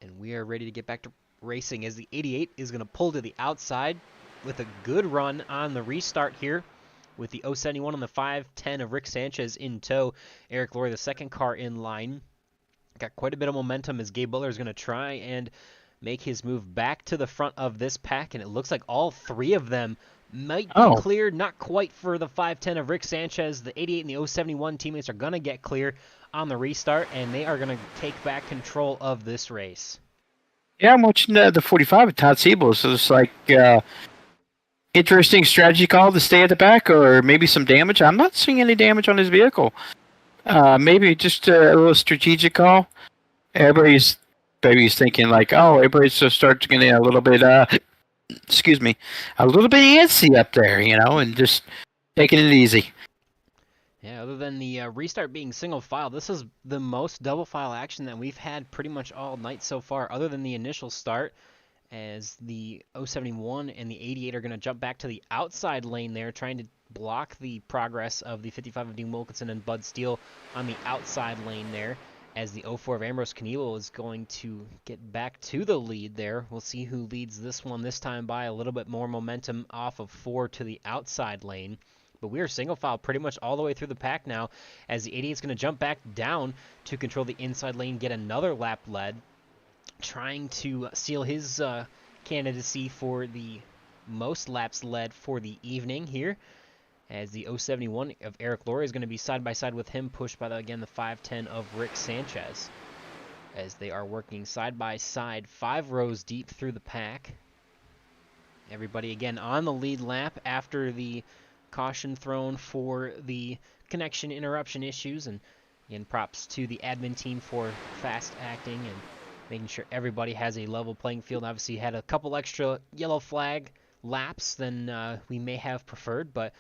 and we are ready to get back to racing, as the 88 is going to pull to the outside with a good run on the restart here, with the 071 on the 510 of Rick Sanchez in tow. Eric Laurie, the second car in line, got quite a bit of momentum as Gabe Butler is going to try and make his move back to the front of this pack, and it looks like all three of them might be cleared. Not quite for the 510 of Rick Sanchez. The 88 and the 071 teammates are going to get clear on the restart, and they are going to take back control of this race. Yeah, I'm watching the 45 of Todd Siebel, so it's like interesting strategy call to stay at the back, or maybe some damage. I'm not seeing any damage on his vehicle. Maybe just a little strategic call. Everybody's thinking like, oh, everybody's just starts getting a little bit, a little bit antsy up there, and just taking it easy. Yeah, other than the restart being single file, this is the most double file action that we've had pretty much all night so far, other than the initial start, as the 071 and the 88 are going to jump back to the outside lane there, trying to block the progress of the 55 of Dean Wilkinson and Bud Steele on the outside lane there, as the 04 of Ambrose Knievel is going to get back to the lead there. We'll see who leads this one this time by a little bit more momentum off of 4 to the outside lane. But we are single file pretty much all the way through the pack now, as the 88 is going to jump back down to control the inside lane, get another lap led, trying to seal his candidacy for the most laps led for the evening here, as the 071 of Eric Laurie is going to be side by side with him, pushed by, the 510 of Rick Sanchez, as they are working side by side 5 rows deep through the pack. Everybody again on the lead lap after the caution thrown for the connection interruption issues, and And props to the admin team for fast acting and making sure everybody has a level playing field. Obviously, had a couple extra yellow flag laps than we may have preferred, but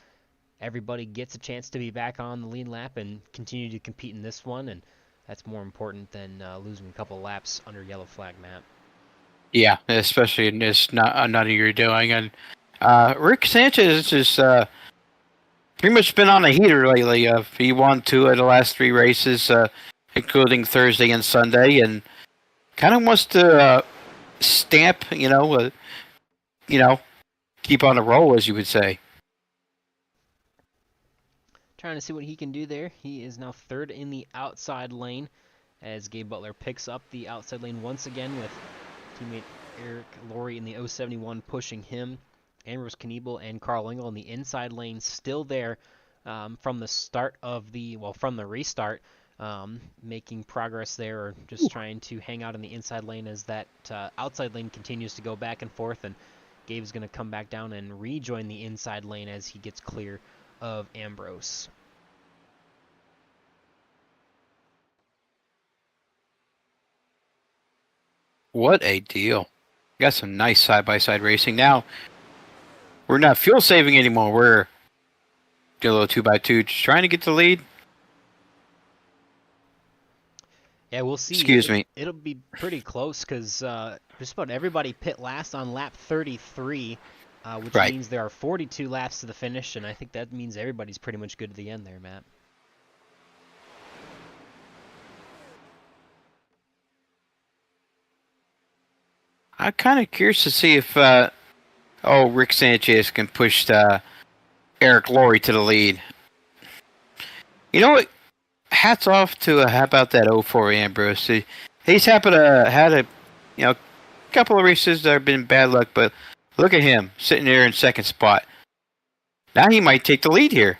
everybody gets a chance to be back on the lead lap and continue to compete in this one, and that's more important than losing a couple laps under yellow flag, Matt. Yeah, especially in this nothing you're doing. And Rick Sanchez has pretty much been on a heater lately. He won 2 of the last 3 races, including Thursday and Sunday, and kind of wants to stamp, keep on the roll, as you would say. Trying to see what he can do there. He is now third in the outside lane as Gabe Butler picks up the outside lane once again with teammate Eric Laurie in the 071 pushing him. Ambrose Kniebel and Carl Engel in the inside lane still there from the restart, making progress there, or just trying to hang out in the inside lane as that outside lane continues to go back and forth, and Gabe's going to come back down and rejoin the inside lane as he gets clear of Ambrose. What a deal. Got some nice side-by-side racing. Now, we're not fuel saving anymore. We're doing a little 2x2, just trying to get the lead. Yeah, we'll see. Excuse me. It'll be pretty close because just about everybody pit last on lap 33, which Right. means there are 42 laps to the finish, and I think that means everybody's pretty much good to the end there, Matt. I'm kind of curious to see if Rick Sanchez can push Eric Laurie to the lead. You know what? Hats off to how about that 04 Ambrose. He's happened to had a couple of races that have been bad luck, but look at him sitting there in second spot. Now he might take the lead here.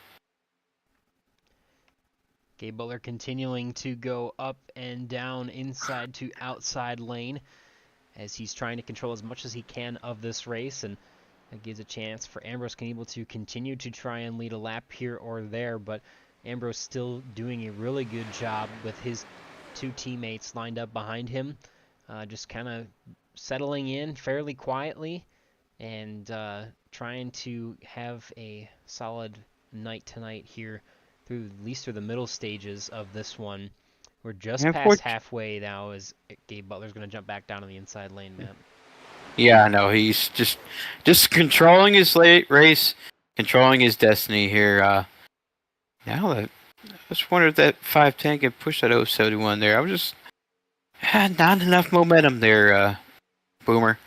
Gabe Butler continuing to go up and down inside to outside lane as he's trying to control as much as he can of this race, and that gives a chance for Ambrose Kniebel to continue to try and lead a lap here or there, but Ambrose still doing a really good job with his 2 teammates lined up behind him, just kind of settling in fairly quietly and trying to have a solid night tonight here at least through the middle stages of this one. We're just past halfway now as Gabe Butler's going to jump back down in the inside lane, Matt. Yeah, no, he's just controlling his late race, controlling his destiny here. Now, I just wonder if that 510 can push that 071 there. I was just had not enough momentum there, Boomer.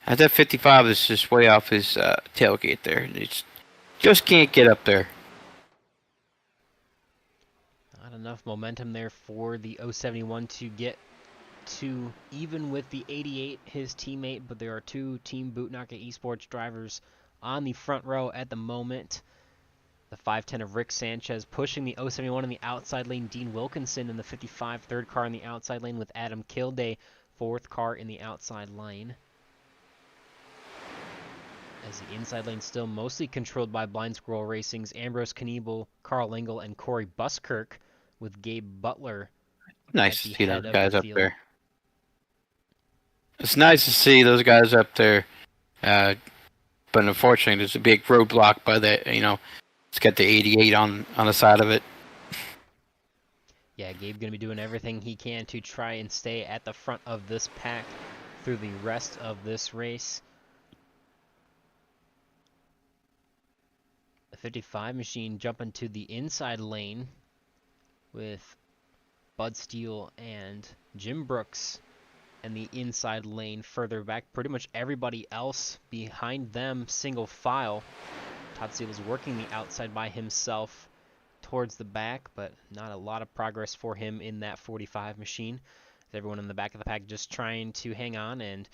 And that 55 is just way off his tailgate there. It's just can't get up there. Not enough momentum there for the 071 to get to even with the 88, his teammate, but there are 2 Team Bootnaka Esports drivers on the front row at the moment. The 510 of Rick Sanchez pushing the 071 in the outside lane. Dean Wilkinson in the 55, third car in the outside lane with Adam Kilday, fourth car in the outside lane. As the inside lane still mostly controlled by Blind Squirrel Racing's Ambrose Kniebel, Carl Engel, and Corey Buskirk, with Gabe Butler. Nice to see those guys up there. It's nice to see those guys up there, but unfortunately, there's a big roadblock by the it's got the 88 on the side of it. Yeah, Gabe going to be doing everything he can to try and stay at the front of this pack through the rest of this race. The 55 machine jumping to the inside lane with Bud Steele and Jim Brooks, and the inside lane further back. Pretty much everybody else behind them single file. Todd Steele is working the outside by himself towards the back, but not a lot of progress for him in that 45 machine. Everyone in the back of the pack just trying to hang on and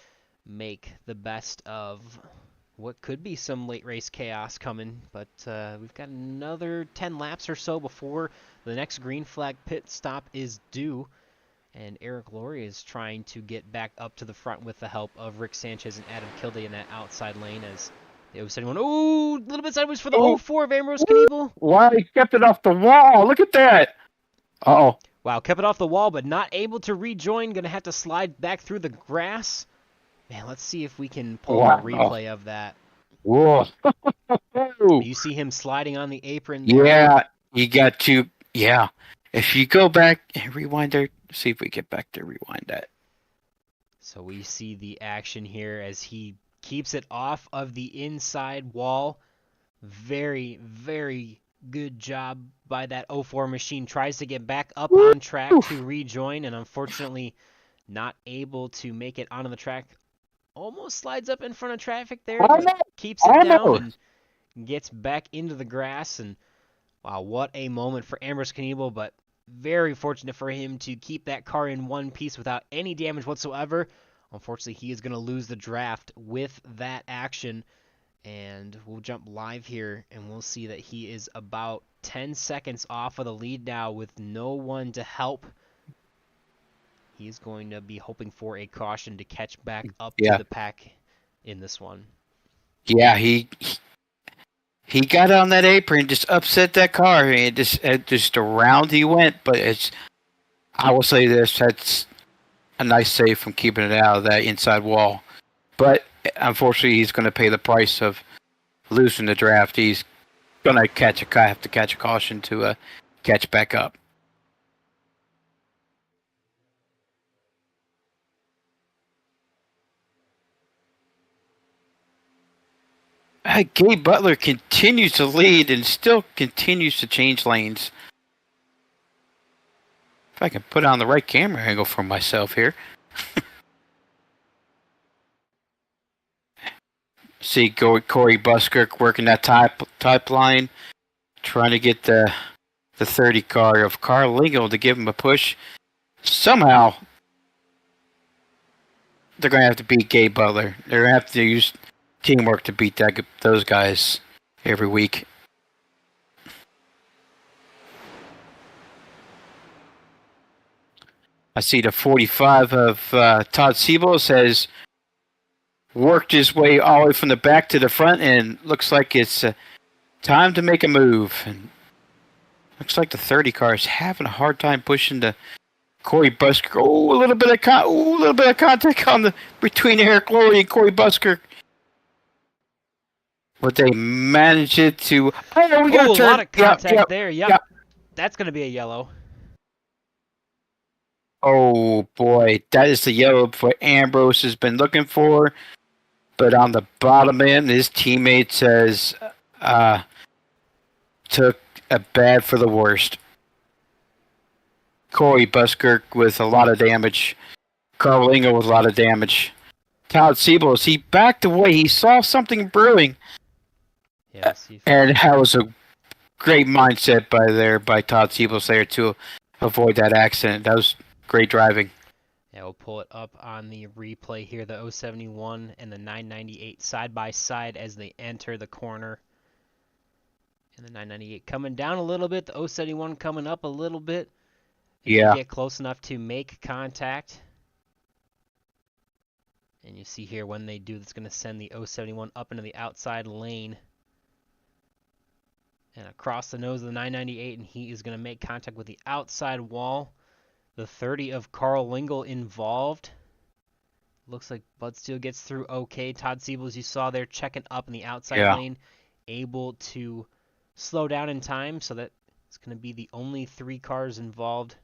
make the best of what could be some late race chaos coming, but we've got another 10 laps or so before the next green flag pit stop is due, and Eric Laurie is trying to get back up to the front with the help of Rick Sanchez and Adam Kilday in that outside lane as the 071. Oh, a little bit sideways for the 04 of Ambrose Kniebel. Why he kept it off the wall? Look at that. Oh, Wow, kept it off the wall, but not able to rejoin. Gonna have to slide back through the grass. Man, let's see if we can pull up a wow. replay of that. Whoa. You see him sliding on the apron there. Yeah, you got to. Yeah. If you go back and rewind there, see if we get back to rewind that. So we see the action here as he keeps it off of the inside wall. Very, very good job by that 04 machine. Tries to get back up Woo! on track to rejoin, and unfortunately not able to make it onto the track. Almost slides up in front of traffic there, but keeps it down Almost. and gets back into the grass. And wow, what a moment for Ambrose Knievel, but very fortunate for him to keep that car in one piece without any damage whatsoever. Unfortunately, he is going to lose the draft with that action. And we'll jump live here, and we'll see that he is about 10 seconds off of the lead now with no one to help. He's going to be hoping for a caution to catch back up to Yeah. the pack in this one. Yeah, he got on that apron, just upset that car, and just around he went. But I will say this: that's a nice save from keeping it out of that inside wall. But unfortunately, he's going to pay the price of losing the draft. He's going to have to catch a caution to catch back up. Gabe Butler continues to lead and still continues to change lanes. If I can put on the right camera angle for myself here. See Corey Buskirk working that type line, trying to get the 30 car of Carl Lingle to give him a push. Somehow, they're going to have to beat Gabe Butler. They're going to have to use teamwork to beat those guys every week. I see the 45 of Todd Siebels has worked his way all the way from the back to the front, and looks like it's time to make a move. And looks like the 30 car is having a hard time pushing the Corey Busker. Oh, a little bit of contact on between Eric Lowry and Corey Busker. But they managed it to. Oh, we got a lot of contact there. Yep. That's going to be a yellow. Oh boy, that is the yellow what Ambrose has been looking for. But on the bottom end, his teammate says took a bad for the worst. Corey Buskirk with a lot of damage. Carl Lingle with a lot of damage. Todd Siebels, he backed away. He saw something brewing. Yes, and that was a great mindset by Todd Siebels there to avoid that accident. That was great driving. Yeah, we'll pull it up on the replay here. The 071 and the 998 side by side as they enter the corner. And the 998 coming down a little bit. The 071 coming up a little bit. Yeah. Get close enough to make contact. And you see here when they do, that's going to send the 071 up into the outside lane. And across the nose of the 998, and he is going to make contact with the outside wall. The 30 of Carl Lingle involved. Looks like Bud Steele gets through okay. Todd Siebels, you saw there, checking up in the outside lane. Able to slow down in time, so that it's going to be the only 3 cars involved.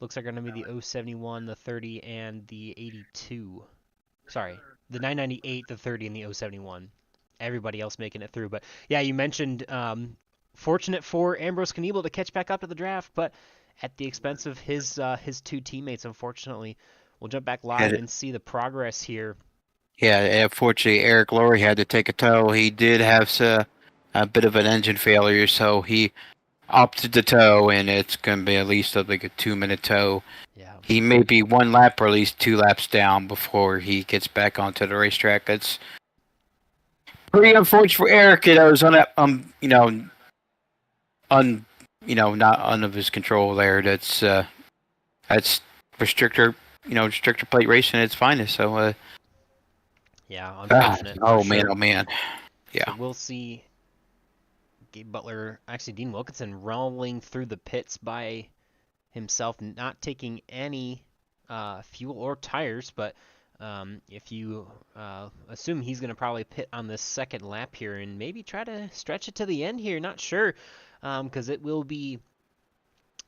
Looks like they're going to be the 071, the 30, and the 82. Sorry, the 998, the 30, and the 071. Everybody else making it through. But yeah, you mentioned fortunate for Ambrose Knievel to catch back up to the draft, but at the expense of his 2 teammates, unfortunately. We'll jump back live and see the progress here. Yeah, unfortunately, Eric Lowry had to take a tow. He did have a bit of an engine failure, so he opted to tow, and it's going to be at least like a 2-minute tow. Yeah. He may be 1 lap or at least 2 laps down before he gets back onto the racetrack. That's pretty unfortunate for Eric. It was not of his control there. That's restrictor plate racing at its finest. So yeah, unfortunate. oh man. Yeah. So we'll see Gabe Butler, actually Dean Wilkinson rolling through the pits by himself, not taking any fuel or tires, but if you assume he's going to probably pit on this second lap here and maybe try to stretch it to the end here, not sure, because it will be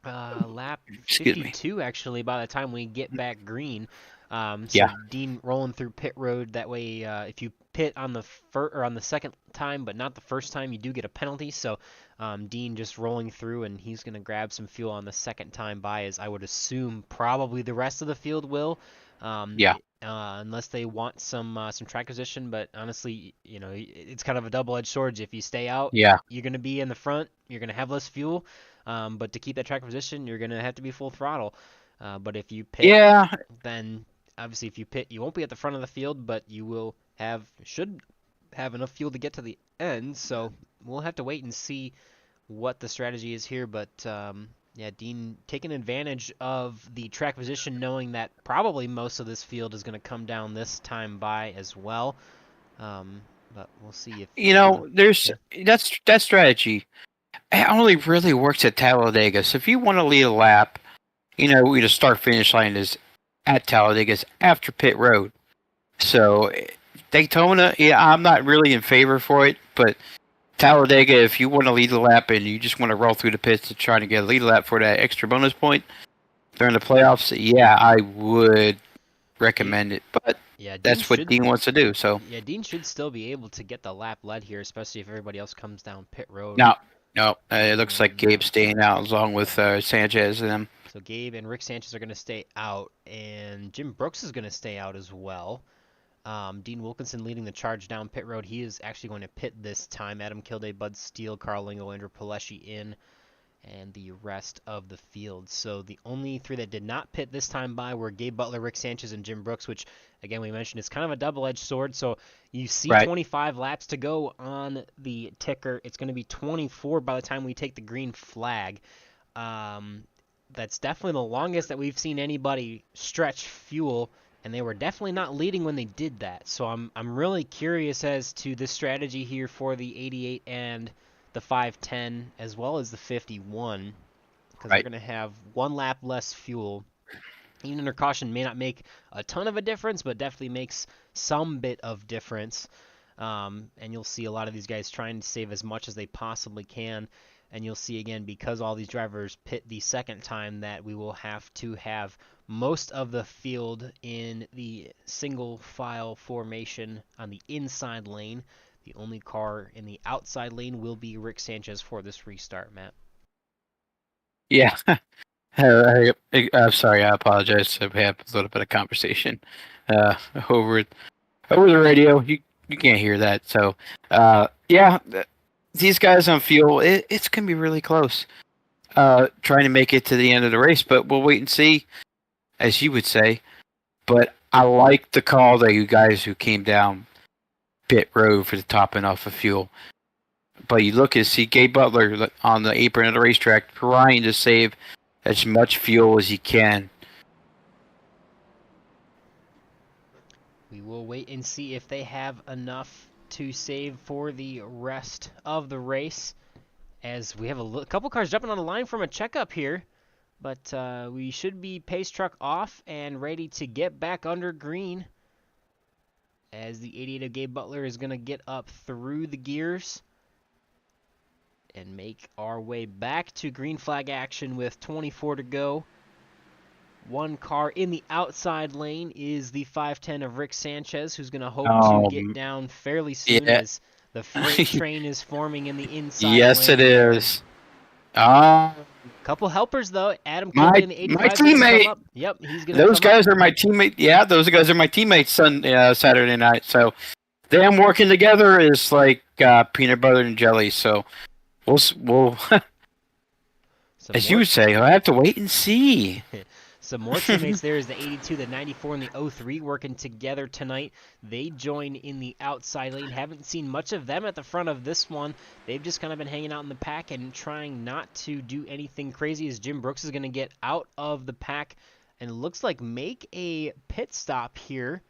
lap Excuse me. 52 actually by the time we get back green. So Yeah. Dean rolling through pit road. That way, if you pit on the or on the second time, but not the first time, you do get a penalty. So Dean just rolling through, and he's gonna grab some fuel on the second time by, as I would assume probably the rest of the field will. Yeah. Unless they want some track position, but honestly, it's kind of a double-edged sword. If you stay out, Yeah. you're gonna be in the front. You're gonna have less fuel. But to keep that track position, you're going to have to be full throttle. But if you pit, Yeah. then obviously if you pit, you won't be at the front of the field, but you should have enough fuel to get to the end. So we'll have to wait and see what the strategy is here. But yeah, Dean taking advantage of the track position, knowing that probably most of this field is going to come down this time by as well. But we'll see if There's yeah. that strategy. It only really works at Talladega. So if you want to lead a lap, the start finish line is at Talladega's after pit road. So Daytona, yeah, I'm not really in favor for it, but Talladega, if you want to lead the lap and you just want to roll through the pits to try to get a lead lap for that extra bonus point during the playoffs, yeah, I would recommend it. But Yeah, Dean that's what should Dean wants to do. So Yeah, Dean should still be able to get the lap led here, especially if everybody else comes down pit road. no, no, it looks like And Gabe's staying out along with Sanchez and them. so Gabe and Rick Sanchez are going to stay out, and Jim Brooks is going to stay out as well. Dean Wilkinson leading the charge down pit road. He is actually going to pit this time. Adam Kilday, Bud Steele, Carl Lingo, Andrew Pileshi in, and the rest of the field. So the only three that did not pit this time by were Gabe Butler, Rick Sanchez, and Jim Brooks, which, again, we mentioned is kind of a double-edged sword. So you see Right. 25 laps to go on the ticker. It's going to be 24 by the time we take the green flag. That's definitely the longest that we've seen anybody stretch fuel, and they were definitely not leading when they did that. So I'm really curious as to this strategy here for the 88 and the 510 as well as the 51, because they're Right. going to have one lap less fuel. Even under caution may not make a ton of a difference, but definitely makes some bit of difference. And you'll see a lot of these guys trying to save as much as they possibly can. And you'll see again, because all these drivers pit the second time, that we will have to have most of the field in the single file formation on the inside lane. The only car in the outside lane will be Rick Sanchez for this restart, Matt. Yeah. I'm sorry. I apologize. We have a little bit of conversation over the radio. You can't hear that. So yeah, these guys on fuel, it's gonna be really close. Trying to make it to the end of the race, but we'll wait and see, as you would say. But I like the call that you guys who came down pit road for the topping off of fuel. But you look and see Gabe Butler on the apron of the racetrack trying to save as much fuel as he can. We will wait and see if they have enough to save for the rest of the race, as we have a couple cars jumping on the line from a checkup here. But we should be pace truck off and ready to get back under green, as the 88 of Gabe Butler is going to get up through the gears and make our way back to green flag action with 24 to go. One car in the outside lane is the 510 of Rick Sanchez, who's going to hope to get down fairly soon, yeah. as the freight train is forming in the inside Yes, lane. it is. Couple helpers, though. Adam My Kilday in the 85 my teammate. Yep, he's going to Those guys are my teammate. Yeah, those guys are my teammates Saturday night. So them working together is like peanut butter and jelly. So we'll as you would say, I have to wait and see. Some more teammates there is the 82, the 94, and the 03 working together tonight. They join in the outside lane. Haven't seen much of them at the front of this one. They've just kind of been hanging out in the pack and trying not to do anything crazy, as Jim Brooks is going to get out of the pack and looks like make a pit stop here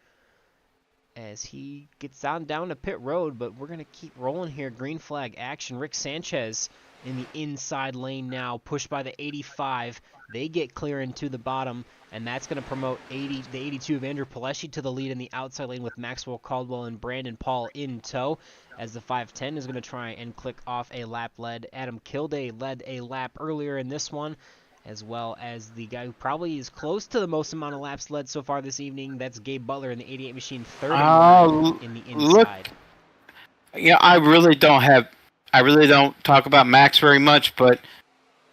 as he gets down to pit road. But we're going to keep rolling here. Green flag action. Rick Sanchez in the inside lane now, pushed by the 85. They get clear into the bottom, and that's going to promote the 82 of Andrew Pileshi to the lead in the outside lane with Maxwell Caldwell and Brandon Paul in tow, as the 510 is going to try and click off a lap lead. Adam Kilday led a lap earlier in this one, as well as the guy who probably is close to the most amount of laps led so far this evening. That's Gabe Butler in the 88 machine, third in line in the Look, inside. yeah, I really don't talk about Max very much, but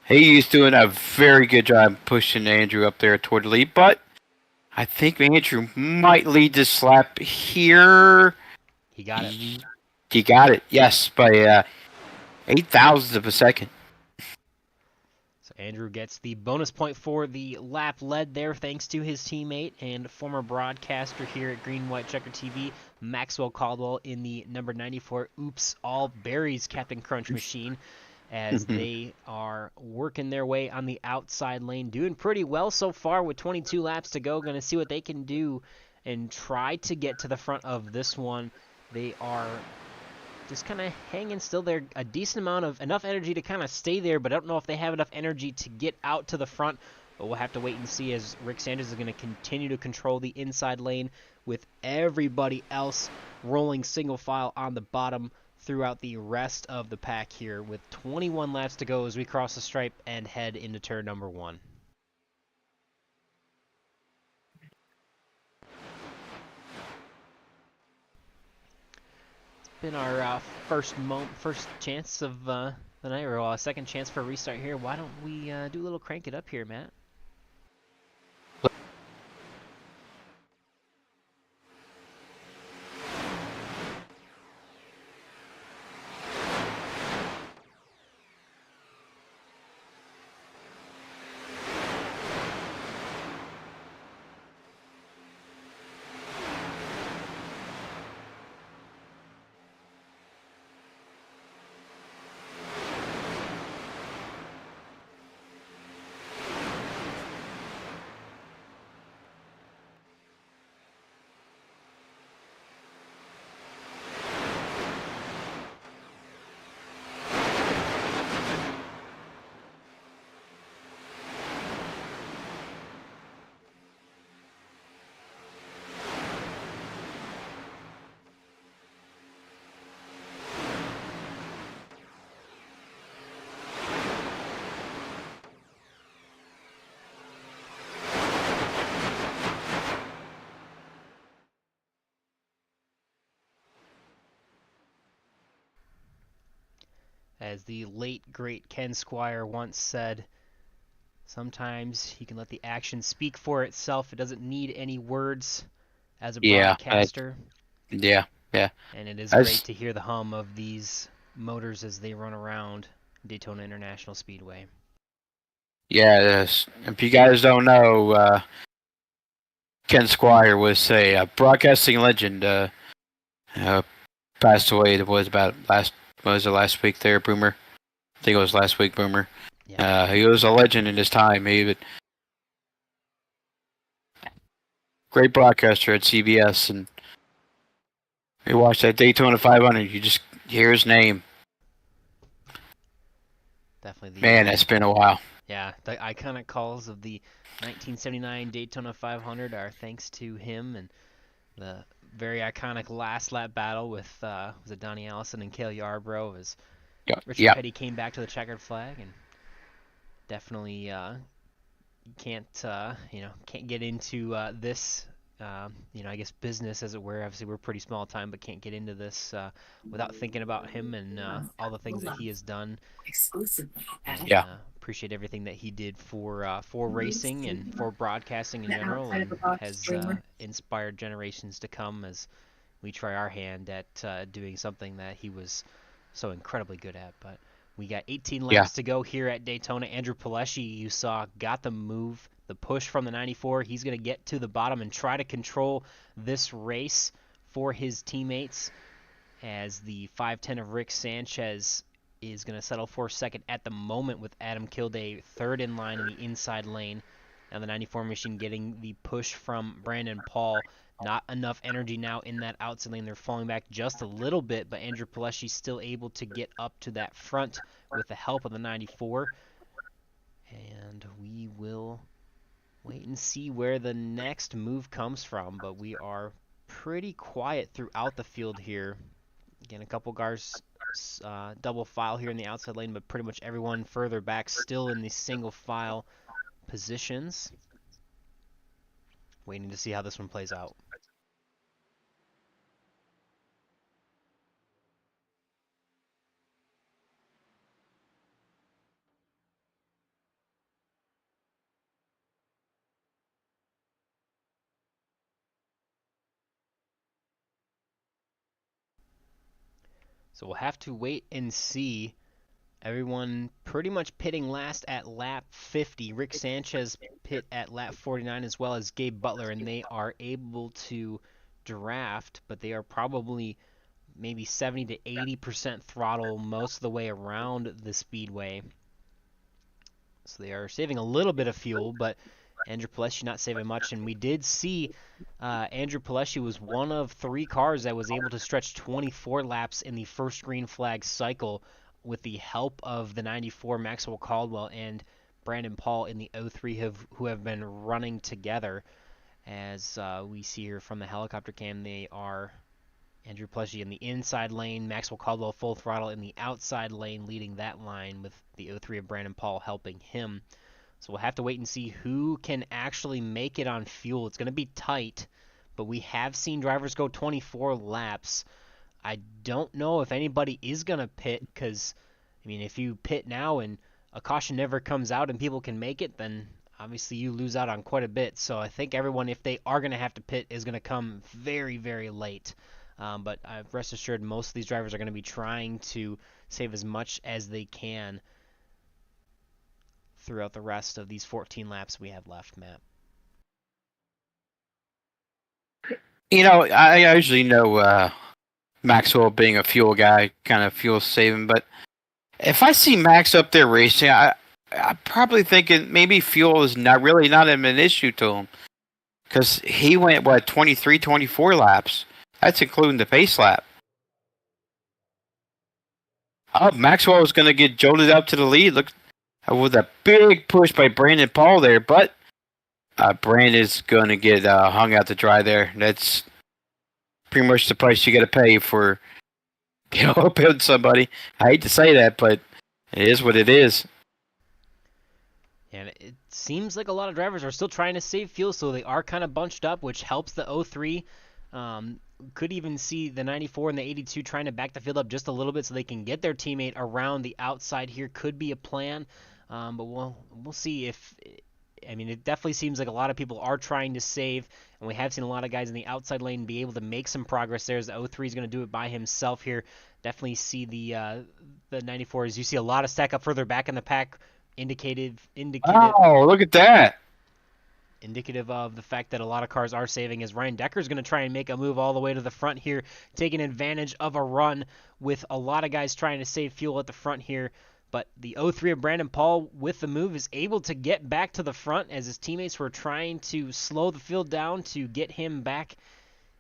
he's doing a very good job pushing Andrew up there toward the lead. But I think Andrew might lead this lap here. He got it. He got it, yes, by 0.008 of a second. So Andrew gets the bonus point for the lap led there, thanks to his teammate and former broadcaster here at Green White Checker TV, Maxwell Caldwell, in the number 94 Oops All Berries Captain Crunch machine, as they are working their way on the outside lane, doing pretty well so far with 22 laps to go. Going to see what they can do and try to get to the front of this one. They are just kind of hanging still there, a decent amount of enough energy to kind of stay there, but I don't know if they have enough energy to get out to the front. But we'll have to wait and see, as Rick Sanders is going to continue to control the inside lane with everybody else rolling single file on the bottom throughout the rest of the pack here, with 21 laps to go as we cross the stripe and head into turn number 1. Been our first chance of the night, or second chance for a restart here. Why don't we do a little crank it up here, Matt? As the late, great Ken Squire once said, sometimes you can let the action speak for itself. It doesn't need any words as a broadcaster. Yeah. And it is great to hear the hum of these motors as they run around Daytona International Speedway. Yeah, if you guys don't know, Ken Squire was a broadcasting legend. Passed away. It was last week there, Boomer? I think it was last week, Boomer. Yeah. He was a legend in his time. Great broadcaster at CBS, and you watch that Daytona 500, you just hear his name. Definitely. Man, it's been a while. Yeah, the iconic calls of the 1979 Daytona 500 are thanks to him, and the very iconic last lap battle with was it Donnie Allison and Cale Yarbrough, as Richard Petty came back to the checkered flag, and definitely can't get into this I guess business, as it were. Obviously we're pretty small time, but can't get into this without thinking about him and all the things that he has done. And, appreciate everything that he did for racing and for broadcasting in general, and has inspired generations to come as we try our hand at doing something that he was so incredibly good at. But we got 18 laps to go here at Daytona. Andrew Pileshi, you saw, got the move, the push from the 94. He's going to get to the bottom and try to control this race for his teammates, as the 510 of Rick Sanchez is going to settle for second at the moment, with Adam Kilday third in line in the inside lane. Now the 94 machine getting the push from Brandon Paul Not enough energy now in that outside lane. They're falling back just a little bit, but Andrew Pileshi still able to get up to that front with the help of the 94. And we will wait and see where the next move comes from, but we are pretty quiet throughout the field here. Again, a couple guys double file here in the outside lane, but pretty much everyone further back still in the single file positions. Waiting to see how this one plays out. So we'll have to wait and see. Everyone pretty much pitting last at lap 50. Rick Sanchez pit at lap 49 as well as Gabe Butler, and they are able to draft, but they are probably maybe 70 to 80% throttle most of the way around the speedway. So they are saving a little bit of fuel, but Andrew Pileshi not saving much. And we did see Andrew Pileshi was one of 3 cars that was able to stretch 24 laps in the first green flag cycle with the help of the 94 Maxwell Caldwell and Brandon Paul in the 03 who have been running together. As we see here from the helicopter cam, they are Andrew Pileshi in the inside lane, Maxwell Caldwell full throttle in the outside lane, leading that line with the 03 of Brandon Paul helping him. So we'll have to wait and see who can actually make it on fuel. It's going to be tight, but we have seen drivers go 24 laps. I don't know if anybody is going to pit because, I mean, if you pit now and a caution never comes out and people can make it, then obviously you lose out on quite a bit. So I think everyone, if they are going to have to pit, is going to come very, very late. But rest assured, most of these drivers are going to be trying to save as much as they can throughout the rest of these 14 laps we have left, Matt. You know, I usually know Maxwell being a fuel guy, kind of fuel saving, but if I see Max up there racing, I'm probably thinking maybe fuel is not an issue to him. Because he went, 23, 24 laps? That's including the pace lap. Oh, Maxwell was going to get jolted up to the lead. Look, with a big push by Brandon Paul there, but Brandon's going to get hung out to dry there. That's pretty much the price you got to pay for helping somebody. I hate to say that, but it is what it is. And it seems like a lot of drivers are still trying to save fuel, so they are kind of bunched up, which helps the 03. Could even see the 94 and the 82 trying to back the field up just a little bit so they can get their teammate around the outside here. Could be a plan, but we'll see if. I mean, it definitely seems like a lot of people are trying to save, and we have seen a lot of guys in the outside lane be able to make some progress there. As the 03 is going to do it by himself here. Definitely see the 94 as you see a lot of stack up further back in the pack. Indicative. Oh, look at that. Indicative of the fact that a lot of cars are saving, as Ryan Decker is going to try and make a move all the way to the front here, taking advantage of a run with a lot of guys trying to save fuel at the front here. But the 03 of Brandon Paul with the move is able to get back to the front as his teammates were trying to slow the field down to get him back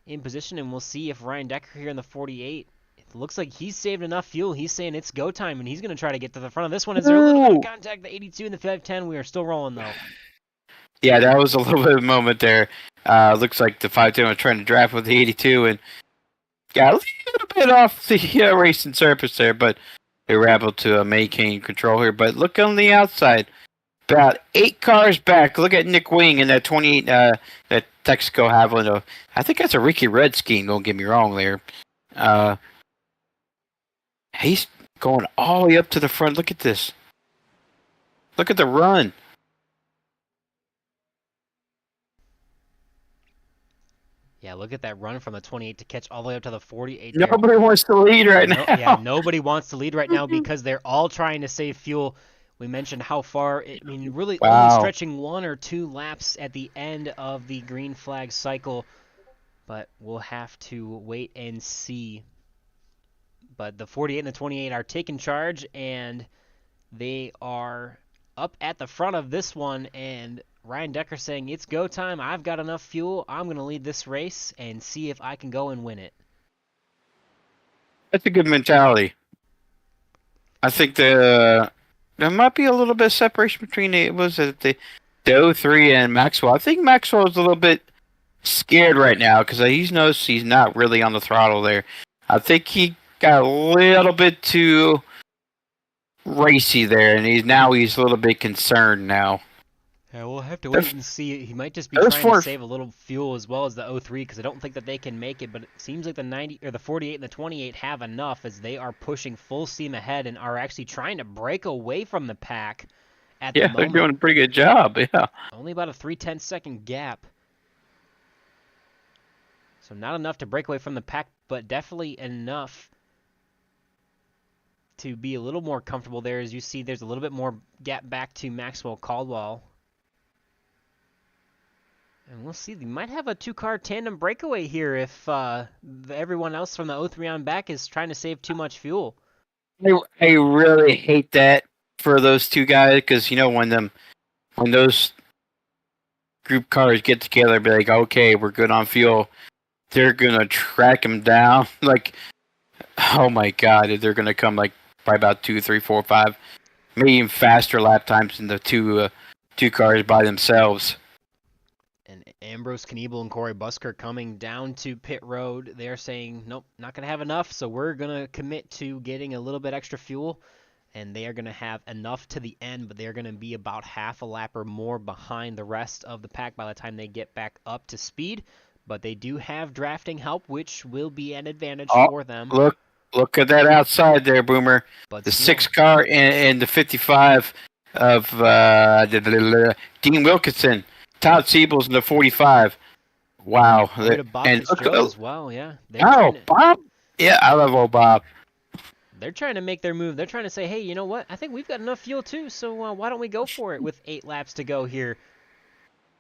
in position. And we'll see if Ryan Decker here in the 48, it looks like he's saved enough fuel. He's saying it's go time, and he's going to try to get to the front of this one. Is there a little bit of contact? The 82 and the 510, we are still rolling though. Yeah, that was a little bit of a moment there. Looks like the 510 was trying to draft with the 82 and got a little bit off the racing surface there, but they were able to maintain control here. But look on the outside. About 8 cars back. Look at Nick Wing in that 28, that Texaco Havoline. I think that's a Ricky Red scheme, don't get me wrong there. He's going all the way up to the front. Look at this. Look at the run. Yeah, look at that run from the 28 to catch all the way up to the 48 there. Nobody wants to lead right now. Yeah, nobody wants to lead right now because they're all trying to save fuel. We mentioned how far, really only stretching 1 or 2 laps at the end of the green flag cycle. But we'll have to wait and see. But the 48 and the 28 are taking charge, and they are up at the front of this one, and Ryan Decker saying, it's go time. I've got enough fuel. I'm going to lead this race and see if I can go and win it. That's a good mentality. I think there might be a little bit of separation between the 03 and Maxwell. I think Maxwell is a little bit scared right now because he knows he's not really on the throttle there. I think he got a little bit too racy there, and he's a little bit concerned now. Yeah, we'll have to wait and see. He might just be those trying to save a little fuel as well as the 03 because I don't think that they can make it, but it seems like the 90 or the 48 and the 28 have enough as they are pushing full steam ahead and are actually trying to break away from the pack at the moment. Yeah, they're doing a pretty good job, yeah. Only about a 3/10-second gap. So not enough to break away from the pack, but definitely enough to be a little more comfortable there. As you see, there's a little bit more gap back to Maxwell Caldwell. And we'll see. They might have a two-car tandem breakaway here if everyone else from the 03 on back is trying to save too much fuel. I really hate that for those two guys because, when those group cars get together, be like, okay, we're good on fuel, they're going to track them down. Like, oh my God, they're going to come like by about 2, 3, 4, 5, maybe even faster lap times than the two cars by themselves. And Ambrose Kniebel and Corey Busker coming down to pit road. They're saying, nope, not going to have enough, so we're going to commit to getting a little bit extra fuel. And they are going to have enough to the end, but they're going to be about half a lap or more behind the rest of the pack by the time they get back up to speed. But they do have drafting help, which will be an advantage for them. Look at that outside there, Boomer. But the 6 car and the 55 of Dean Wilkinson. Todd Siebel's in the 45. Wow. And Bob Fitzgerald as well, yeah. Bob? Yeah, I love old Bob. They're trying to make their move. They're trying to say, hey, you know what? I think we've got enough fuel too, so why don't we go for it with 8 laps to go here?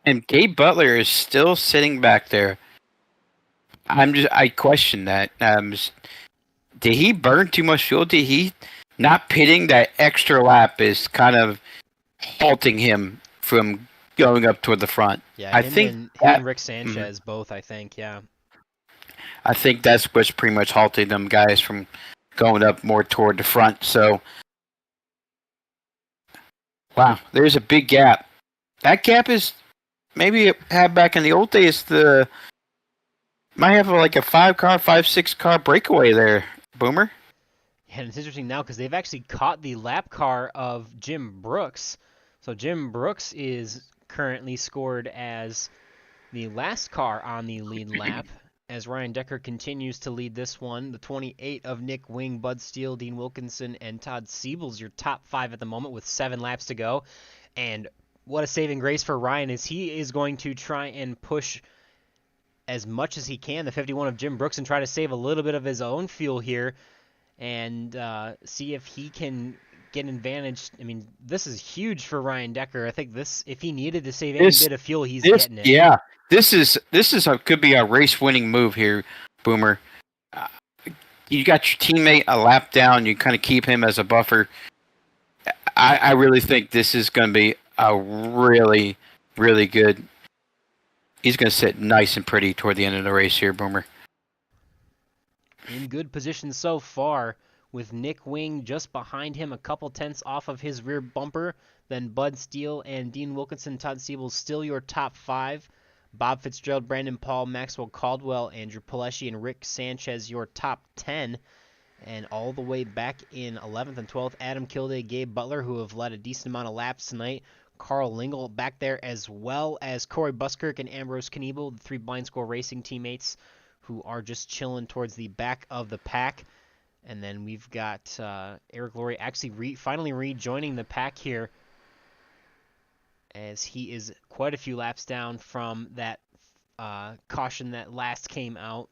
And Gabe Butler is still sitting back there. I question that. Did he burn too much fuel? Did he not pitting that extra lap is kind of halting him from going up toward the front? Yeah, I think him and Rick Sanchez both, I think, yeah. I think that's what's pretty much halting them guys from going up more toward the front. So, wow, there's a big gap. That gap is maybe it had back in the old days. Might have like a 6 car breakaway there, Boomer. Yeah, and it's interesting now because they've actually caught the lap car of Jim Brooks. So Jim Brooks is currently scored as the last car on the lead lap as Ryan Decker continues to lead this one. The 28 of Nick Wing, Bud Steele, Dean Wilkinson, and Todd Siebel's your top 5 at the moment with 7 laps to go. And what a saving grace for Ryan is he is going to try and push as much as he can, the 51 of Jim Brooks, and try to save a little bit of his own fuel here and see if he can get an advantage. I mean, this is huge for Ryan Decker. I think if he needed to save any bit of fuel, he's getting it. Yeah, this could be a race-winning move here, Boomer. You got your teammate a lap down. You kind of keep him as a buffer. I really think this is going to be a really, really good. He's going to sit nice and pretty toward the end of the race here, Boomer. In good position so far, with Nick Wing just behind him, a couple tenths off of his rear bumper. Then Bud Steele and Dean Wilkinson, Todd Siebel still your top 5. Bob Fitzgerald, Brandon Paul, Maxwell Caldwell, Andrew Pileshi, and Rick Sanchez your top 10. And all the way back in 11th and 12th, Adam Kilday, Gabe Butler, who have led a decent amount of laps tonight. Carl Lingle back there, as well as Corey Buskirk and Ambrose Kniebel, the 3 Blind Score Racing teammates, who are just chilling towards the back of the pack. And then we've got Eric Laurie actually finally rejoining the pack here, as he is quite a few laps down from that caution that last came out.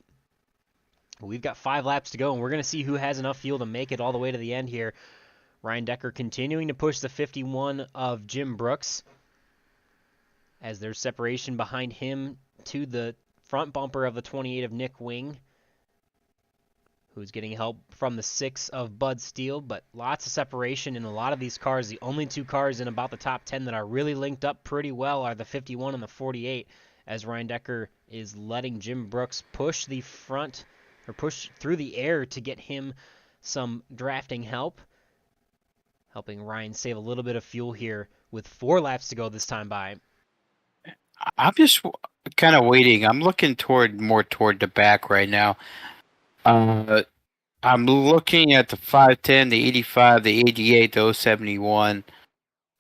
We've got 5 laps to go, and we're going to see who has enough fuel to make it all the way to the end here. Ryan Decker continuing to push the 51 of Jim Brooks, as there's separation behind him to the front bumper of the 28 of Nick Wing, who's getting help from the 6 of Bud Steele, but lots of separation in a lot of these cars. The only 2 cars in about the top 10 that are really linked up pretty well are the 51 and the 48, as Ryan Decker is letting Jim Brooks push the front, or push through the air to get him some drafting help, helping Ryan save a little bit of fuel here with 4 laps to go this time by. I'm just kind of waiting. I'm looking more toward the back right now. I'm looking at the 510, the 85, the 88, the 071.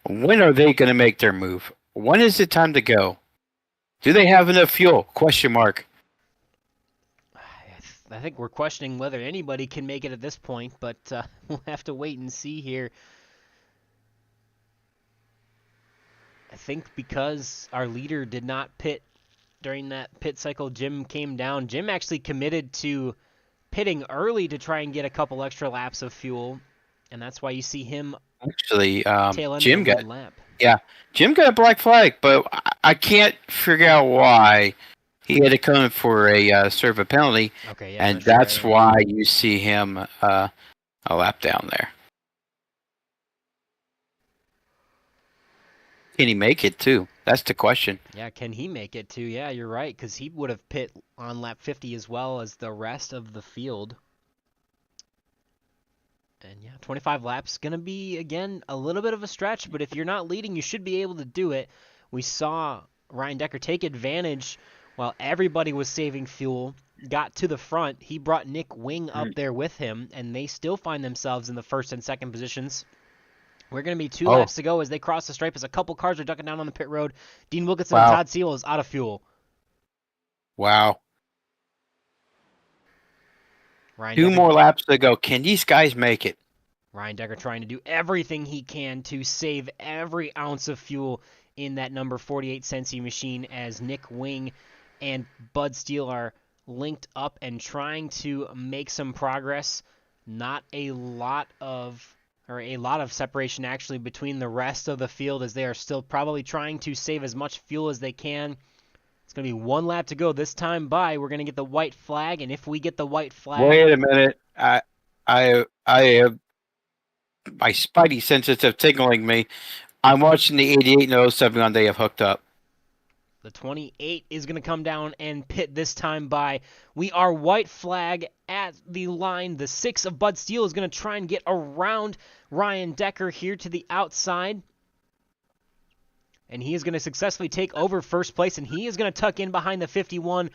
When are they going to make their move? When is it time to go? Do they have enough fuel? Question mark. I think we're questioning whether anybody can make it at this point, but we'll have to wait and see here. I think because our leader did not pit during that pit cycle, Jim came down. Jim actually committed to pitting early to try and get a couple extra laps of fuel, and that's why you see him Actually, tail end Jim of got one lap. Jim got a black flag, but I can't figure out why he had to come in for a serve a penalty, Okay, yeah, and that's why you see him a lap down there. Can he make it too? That's the question. Yeah, can he make it too? Yeah, you're right, because he would have pit on lap 50 as well as the rest of the field. And yeah, 25 laps, going to be, again, a little bit of a stretch, but if you're not leading, you should be able to do it. We saw Ryan Decker take advantage while everybody was saving fuel, got to the front. He brought Nick Wing up there with him, and they still find themselves in the first and second positions. We're going to be 2 laps to go as they cross the stripe as a couple cars are ducking down on the pit road. Dean Wilkinson and Todd Seal is out of fuel. Wow. Ryan 2 Decker, more laps to go. Can these guys make it? Ryan Decker trying to do everything he can to save every ounce of fuel in that number 48 Sensi machine as Nick Wing and Bud Steele are linked up and trying to make some progress. Not a lot of separation actually between the rest of the field as they are still probably trying to save as much fuel as they can. It's going to be 1 lap to go this time by. We're going to get the white flag, and if we get the white flag... Wait a minute. I have my spidey senses have tingling me. I'm watching the 88 and 071. They have hooked up. The 28 is going to come down and pit this time by. We are white flag at the line. The 6 of Bud Steele is going to try and get around Ryan Decker here to the outside. And he is going to successfully take over first place, and he is going to tuck in behind the 51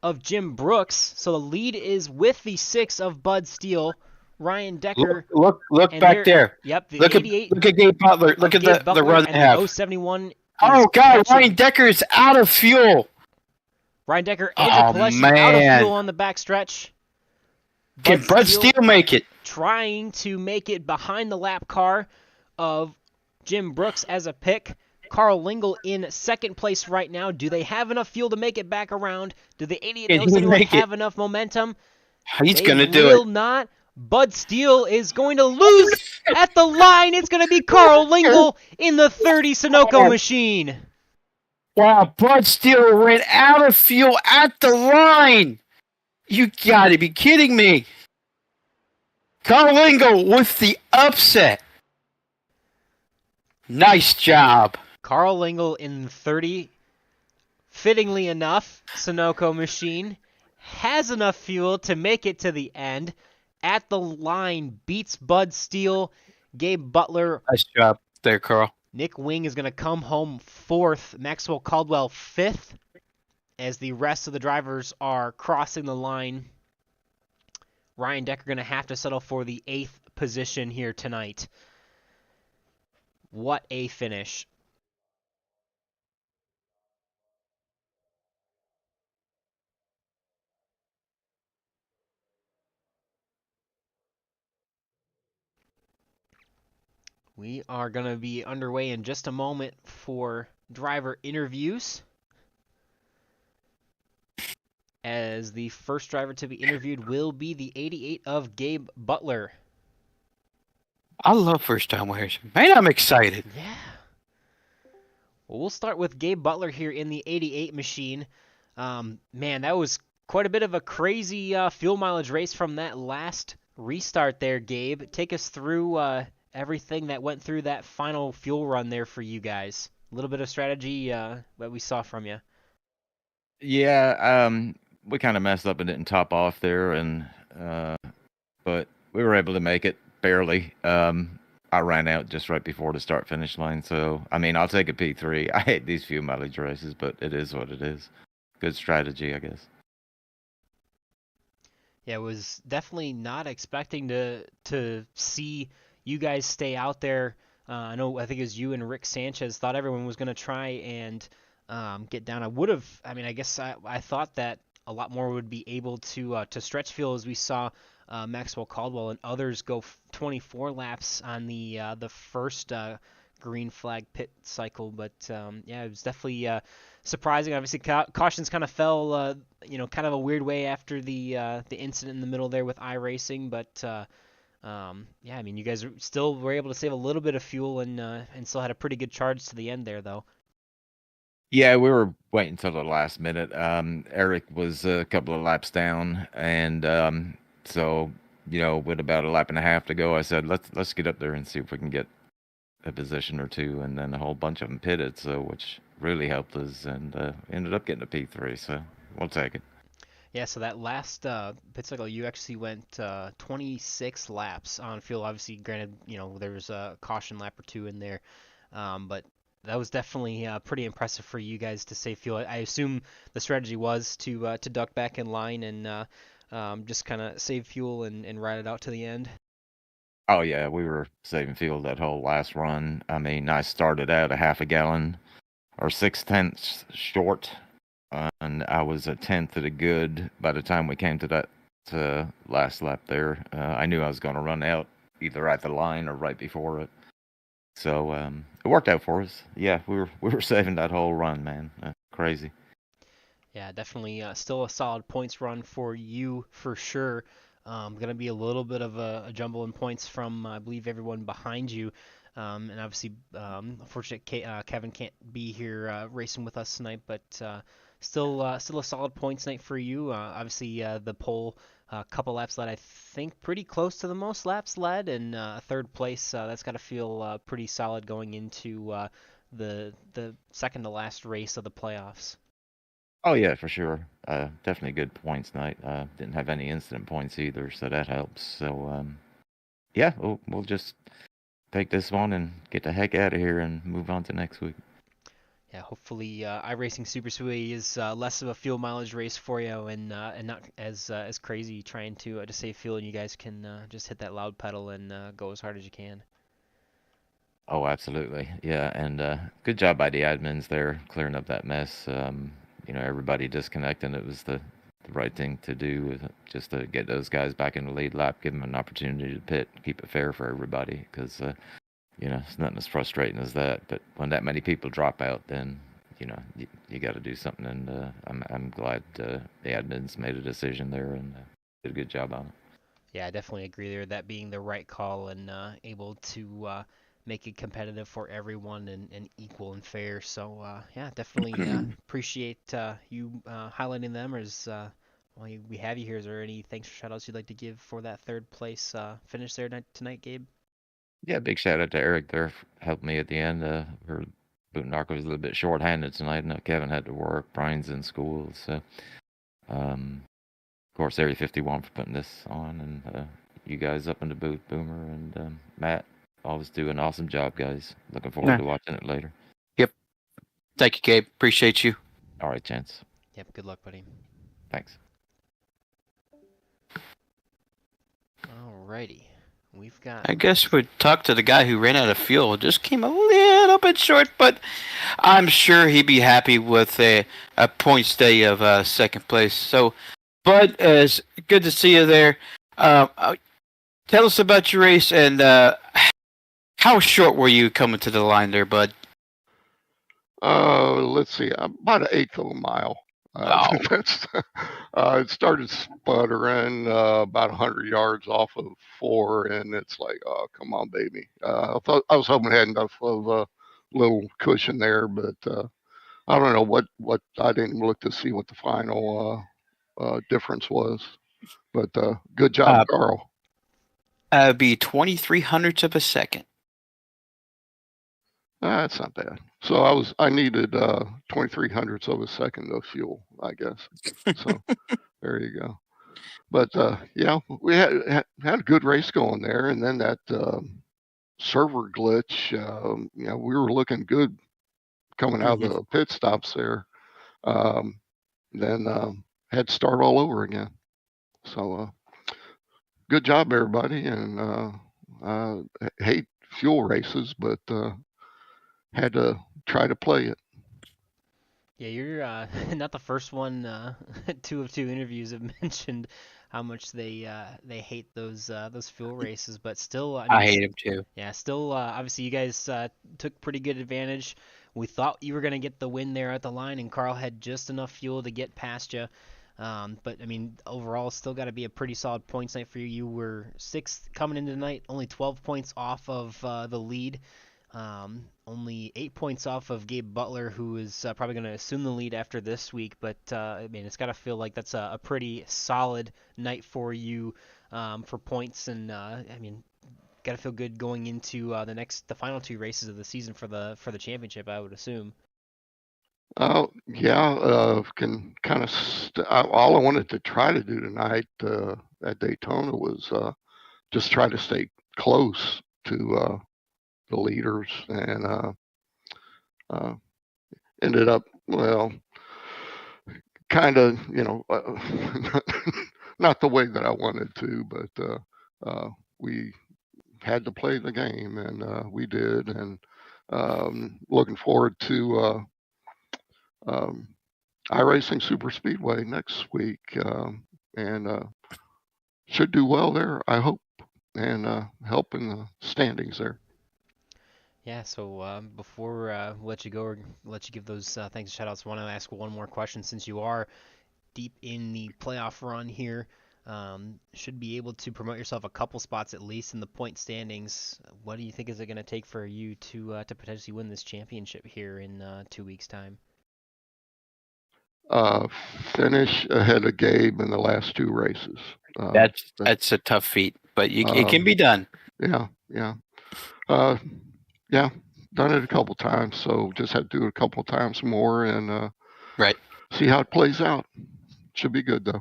of Jim Brooks. So the lead is with the 6 of Bud Steele. Ryan Decker. Look back there. Yep, the look 88. Look at Gabe Butler. Look at the run they have. The 071. Oh, God, Ryan Decker is out of fuel. Ryan Decker and Gillespie out of fuel on the backstretch. Can Bud Steele make it? Trying to make it behind the lap car of Jim Brooks as a pick. Carl Lingle in second place right now. Do they have enough fuel to make it back around? Do the 88 have enough momentum? He's going to do it. Will not. Bud Steele is going to lose at the line. It's going to be Carl Lingle in the 30 Sunoco machine. Wow, Bud Steele ran out of fuel at the line. You got to be kidding me. Carl Lingle with the upset. Nice job. Carl Lingle in 30. Fittingly enough, Sunoco machine has enough fuel to make it to the end. At the line, beats Bud Steele, Gabe Butler. Nice job there, Carl. Nick Wing is going to come home 4th, Maxwell Caldwell 5th, as the rest of the drivers are crossing the line. Ryan Decker going to have to settle for the 8th position here tonight. What a finish. We are going to be underway in just a moment for driver interviews. As the first driver to be interviewed will be the 88 of Gabe Butler. I love first-time winners. Man, I'm excited. Yeah. Well, we'll start with Gabe Butler here in the 88 machine. Man, that was quite a bit of a crazy fuel mileage race from that last restart there, Gabe. Take us through everything that went through that final fuel run there for you guys. A little bit of strategy that we saw from you. Yeah, we kind of messed up and didn't top off there, and but we were able to make it barely. I ran out just right before the start finish line, so I mean, I'll take a P3. I hate these fuel mileage races, but it is what it is. Good strategy, I guess. Yeah, was definitely not expecting to see you guys stay out there. I think it was you and Rick Sanchez thought everyone was going to try and get down. I would have. I mean, I guess I thought that a lot more would be able to stretch fuel as we saw Maxwell Caldwell and others go 24 laps on the first green flag pit cycle. But yeah, it was definitely surprising. Obviously, cautions kind of fell, kind of a weird way after the incident in the middle there with iRacing. But yeah, I mean, you guys still were able to save a little bit of fuel and still had a pretty good charge to the end there, though. Yeah, we were waiting until the last minute. Eric was a couple of laps down, and so with about a lap and a half to go, I said, let's get up there and see if we can get a position or two, and then a whole bunch of them pitted, so which really helped us, and ended up getting a P3. So we'll take it. Yeah, so that last pit cycle, you actually went 26 laps on fuel. Obviously, granted, there was a caution lap or two in there, but that was definitely pretty impressive for you guys to save fuel. I assume the strategy was to duck back in line and just kind of save fuel and ride it out to the end. Oh yeah, we were saving fuel that whole last run. I mean, I started out a half a gallon or 6/10 short, and I was a tenth of the good by the time we came to that last lap there. I knew I was going to run out either at the line or right before it. So it worked out for us. Yeah, we were saving that whole run, man. Crazy. Yeah, definitely still a solid points run for you for sure. Going to be a little bit of a jumble in points from, I believe, everyone behind you. And obviously, unfortunately, Kevin can't be here racing with us tonight, but still a solid points night for you. Obviously, the pole, a couple laps led, I think, pretty close to the most laps led, and third place. That's got to feel pretty solid going into the second to last race of the playoffs. Oh yeah, for sure. Definitely good points night. Didn't have any incident points either, so that helps. So yeah, we'll just take this one and get the heck out of here and move on to next week. Yeah, hopefully iRacing Super Speedway is less of a fuel mileage race for you and not as crazy trying to save fuel, and you guys can just hit that loud pedal and go as hard as you can. Oh, absolutely. Yeah, and good job by the admins there clearing up that mess. Everybody disconnecting. It was the right thing to do, just to get those guys back in the lead lap, give them an opportunity to pit, keep it fair for everybody, because it's nothing as frustrating as that. But when that many people drop out, then you got to do something, and I'm glad the admins made a decision there and did a good job on it. Yeah, I definitely agree there. That being the right call and able to make it competitive for everyone and equal and fair. So yeah, definitely appreciate you highlighting them. As while we have you here, is there any thanks or shout outs you'd like to give for that third place finish there tonight, Gabe? Yeah, big shout out to Eric there, helped me at the end. Her Bootnark was a little bit short-handed tonight. No, Kevin had to work. Brian's in school, so of course, Area 51 for putting this on, and you guys up in the booth, Boomer and Matt, always do an awesome job, guys. Looking forward to watching it later. Yep. Thank you, Gabe. Appreciate you. All right, Chance. Yep. Good luck, buddy. Thanks. Alrighty. We've got. I guess we'd talk to the guy who ran out of fuel. It just came a little bit short, but I'm sure he'd be happy with a point stay of second place. So, Bud, it's good to see you there. Tell us about your race and how short were you coming to the line there, Bud? Let's see, about an eighth of a mile. It started sputtering about 100 yards off of 4, and it's like, oh, come on, baby. I was hoping I had enough of a little cushion there, but I don't know what I didn't look to see what the final difference was. But good job, Carl. It'd be 23 hundredths of a second. That's not bad. So I needed 23 hundredths of a second of fuel, I guess. So there you go. But we had a good race going there, and then that server glitch. We were looking good coming out of the pit stops there. Then had to start all over again. So good job, everybody, and hate fuel races, but had to try to play it. Yeah, you're not the first one. 2 of 2 interviews have mentioned how much they hate those fuel races, but still, I mean, I hate him too. yeah, still, obviously you guys took pretty good advantage. We thought you were gonna get the win there at the line, and Carl had just enough fuel to get past you. But I mean, overall, still got to be a pretty solid points night for you. You were 6th coming into tonight, only 12 points off of the lead. Only 8 points off of Gabe Butler, who is probably going to assume the lead after this week. But I mean, it's got to feel like that's a pretty solid night for you for points, and I mean, got to feel good going into the final 2 races of the season for the championship, I would assume. Oh yeah, can kind of. All I wanted to try to do tonight at Daytona was just try to stay close to the leaders, and ended up kind of not the way that I wanted to, but we had to play the game, and we did, and looking forward to iRacing Super Speedway next week, and should do well there, I hope, and help in the standings there. Yeah, so before we let you go or let you give those thanks and shout outs, I want to ask one more question since you are deep in the playoff run here. Should be able to promote yourself a couple spots at least in the point standings. What do you think is it going to take for you to potentially win this championship here in 2 weeks' time? Finish ahead of Gabe in the last 2 races. That's a tough feat, but it can be done. Yeah. Yeah, done it a couple times, so just had to do it a couple times more and right. See how it plays out. Should be good though.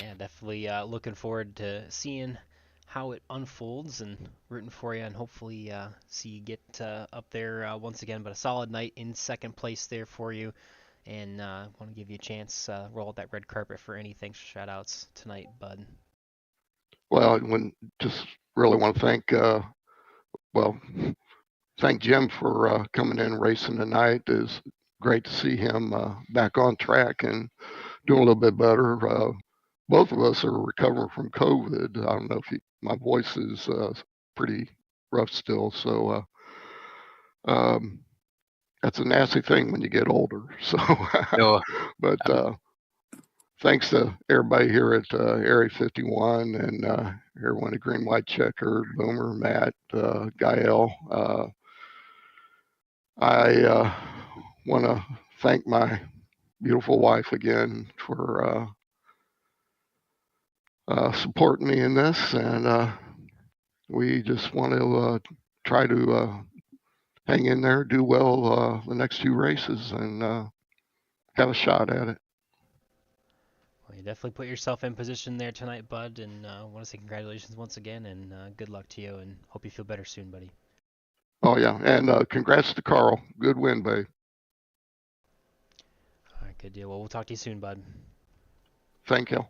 Yeah, definitely looking forward to seeing how it unfolds and rooting for you, and hopefully see you get up there once again. But a solid night in 2nd place there for you, and want to give you a chance roll out that red carpet for any thanks or shout outs tonight, bud. Well, just really want to thank Jim for coming in and racing tonight. It's great to see him back on track and doing a little bit better. Both of us are recovering from COVID. I don't know if my voice is pretty rough still, so that's a nasty thing when you get older. So, but thanks to everybody here at Area 51 and everyone at Green White Checker, Boomer, Matt, Gael. I want to thank my beautiful wife again for supporting me in this, and we just want to try to hang in there, do well the next 2 races, and have a shot at it. Well, you definitely put yourself in position there tonight, bud, and I want to say congratulations once again, and good luck to you, and hope you feel better soon, buddy. Oh, yeah, and congrats to Carl. Good win, babe. All right, good deal. Well, we'll talk to you soon, bud. Thank you.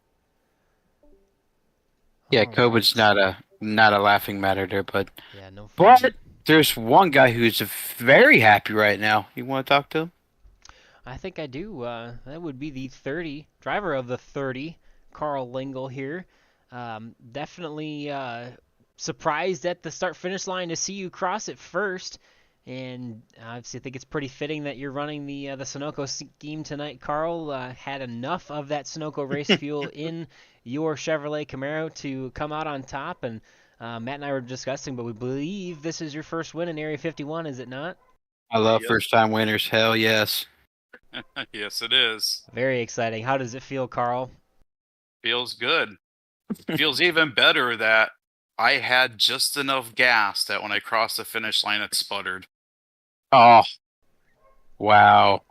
Yeah, COVID's not a laughing matter there, but yeah, no. But there's one guy who's very happy right now. You want to talk to him? I think I do. That would be the driver of the 30, Carl Lingle here. Definitely surprised at the start-finish line to see you cross it first. And obviously, I think it's pretty fitting that you're running the Sunoco scheme tonight, Carl. Had enough of that Sunoco race fuel in your Chevrolet Camaro to come out on top. And Matt and I were discussing, but we believe this is your first win in Area 51, is it not? I love first-time winners. Hell yes. Yes, it is. Very exciting. How does it feel, Carl? Feels good. Feels even better that I had just enough gas that when I crossed the finish line, it sputtered. Oh, wow.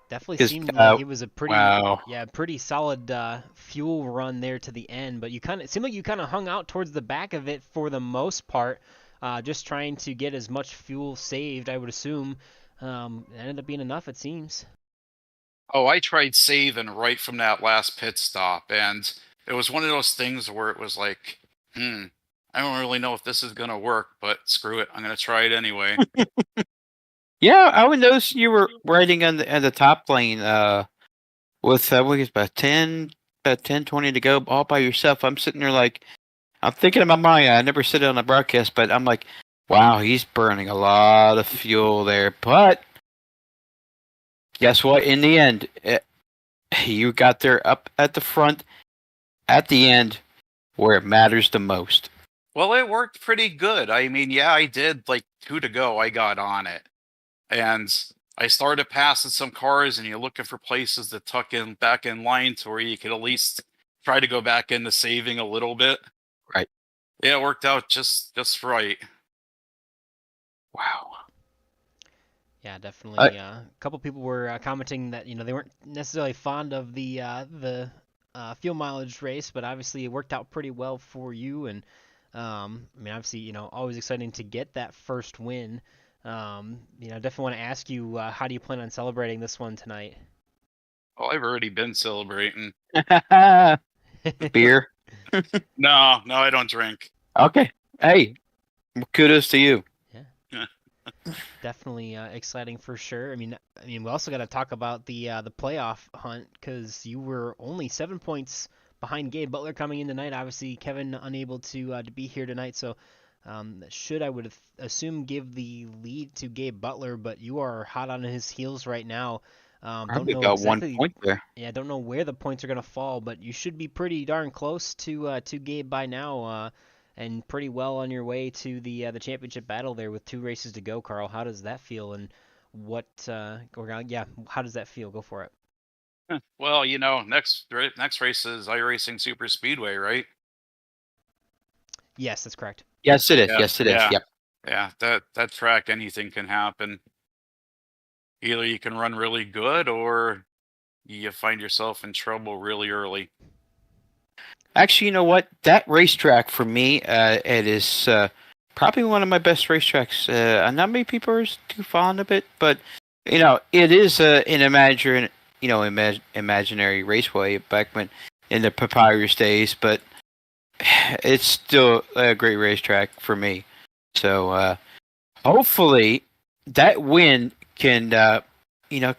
Definitely 'Cause, seemed like it was a wow. pretty solid fuel run there to the end. But it seemed like you kind of hung out towards the back of it for the most part, just trying to get as much fuel saved. I would assume it ended up being enough. It seems. Oh, I tried saving right from that last pit stop, and it was one of those things where it was like, I don't really know if this is gonna work, but screw it, I'm gonna try it anyway. Yeah, I would notice you were riding on the top lane, with I think it's about 10, 20 to go, all by yourself. I'm sitting there like, I'm thinking in my mind. I never said it on the broadcast, but I'm like, wow, he's burning a lot of fuel there. But guess what? In the end, you got there up at the front, at the end, where it matters the most. Well, it worked pretty good. I mean, yeah, I did like 2 to go. I got on it, and I started passing some cars, and you're looking for places to tuck in back in line to where you could at least try to go back into saving a little bit. Right. Yeah, it worked out just right. Wow. Yeah, definitely. A couple people were commenting that they weren't necessarily fond of the fuel mileage race, but obviously it worked out pretty well for you. And I mean, obviously, always exciting to get that first win. Definitely want to ask you, how do you plan on celebrating this one tonight? Well, I've already been celebrating. Beer. No, I don't drink. Okay. Hey, kudos to you. Yeah. Definitely exciting for sure. I mean, we also got to talk about the playoff hunt because you were only 7 points behind Gabe Butler coming in tonight. Obviously, Kevin unable to be here tonight, so I would assume give the lead to Gabe Butler, but you are hot on his heels right now. Don't Probably know got 1 exactly. point there. Yeah, don't know where the points are gonna fall, but you should be pretty darn close to Gabe by now. And pretty well on your way to the championship battle there with 2 races to go, Carl. How does that feel? And how does that feel? Go for it. Well, next race is iRacing Super Speedway, right? Yes, that's correct. Yes, it is. Yeah, Yes, it is. yeah. Yep. Yeah, that track, anything can happen. Either you can run really good, or you find yourself in trouble really early. Actually, you know what? That racetrack for me, it is probably one of my best racetracks. Not many people are too fond of it, but it is an imaginary raceway back when in the papyrus days. But it's still a great racetrack for me. So hopefully that win can kind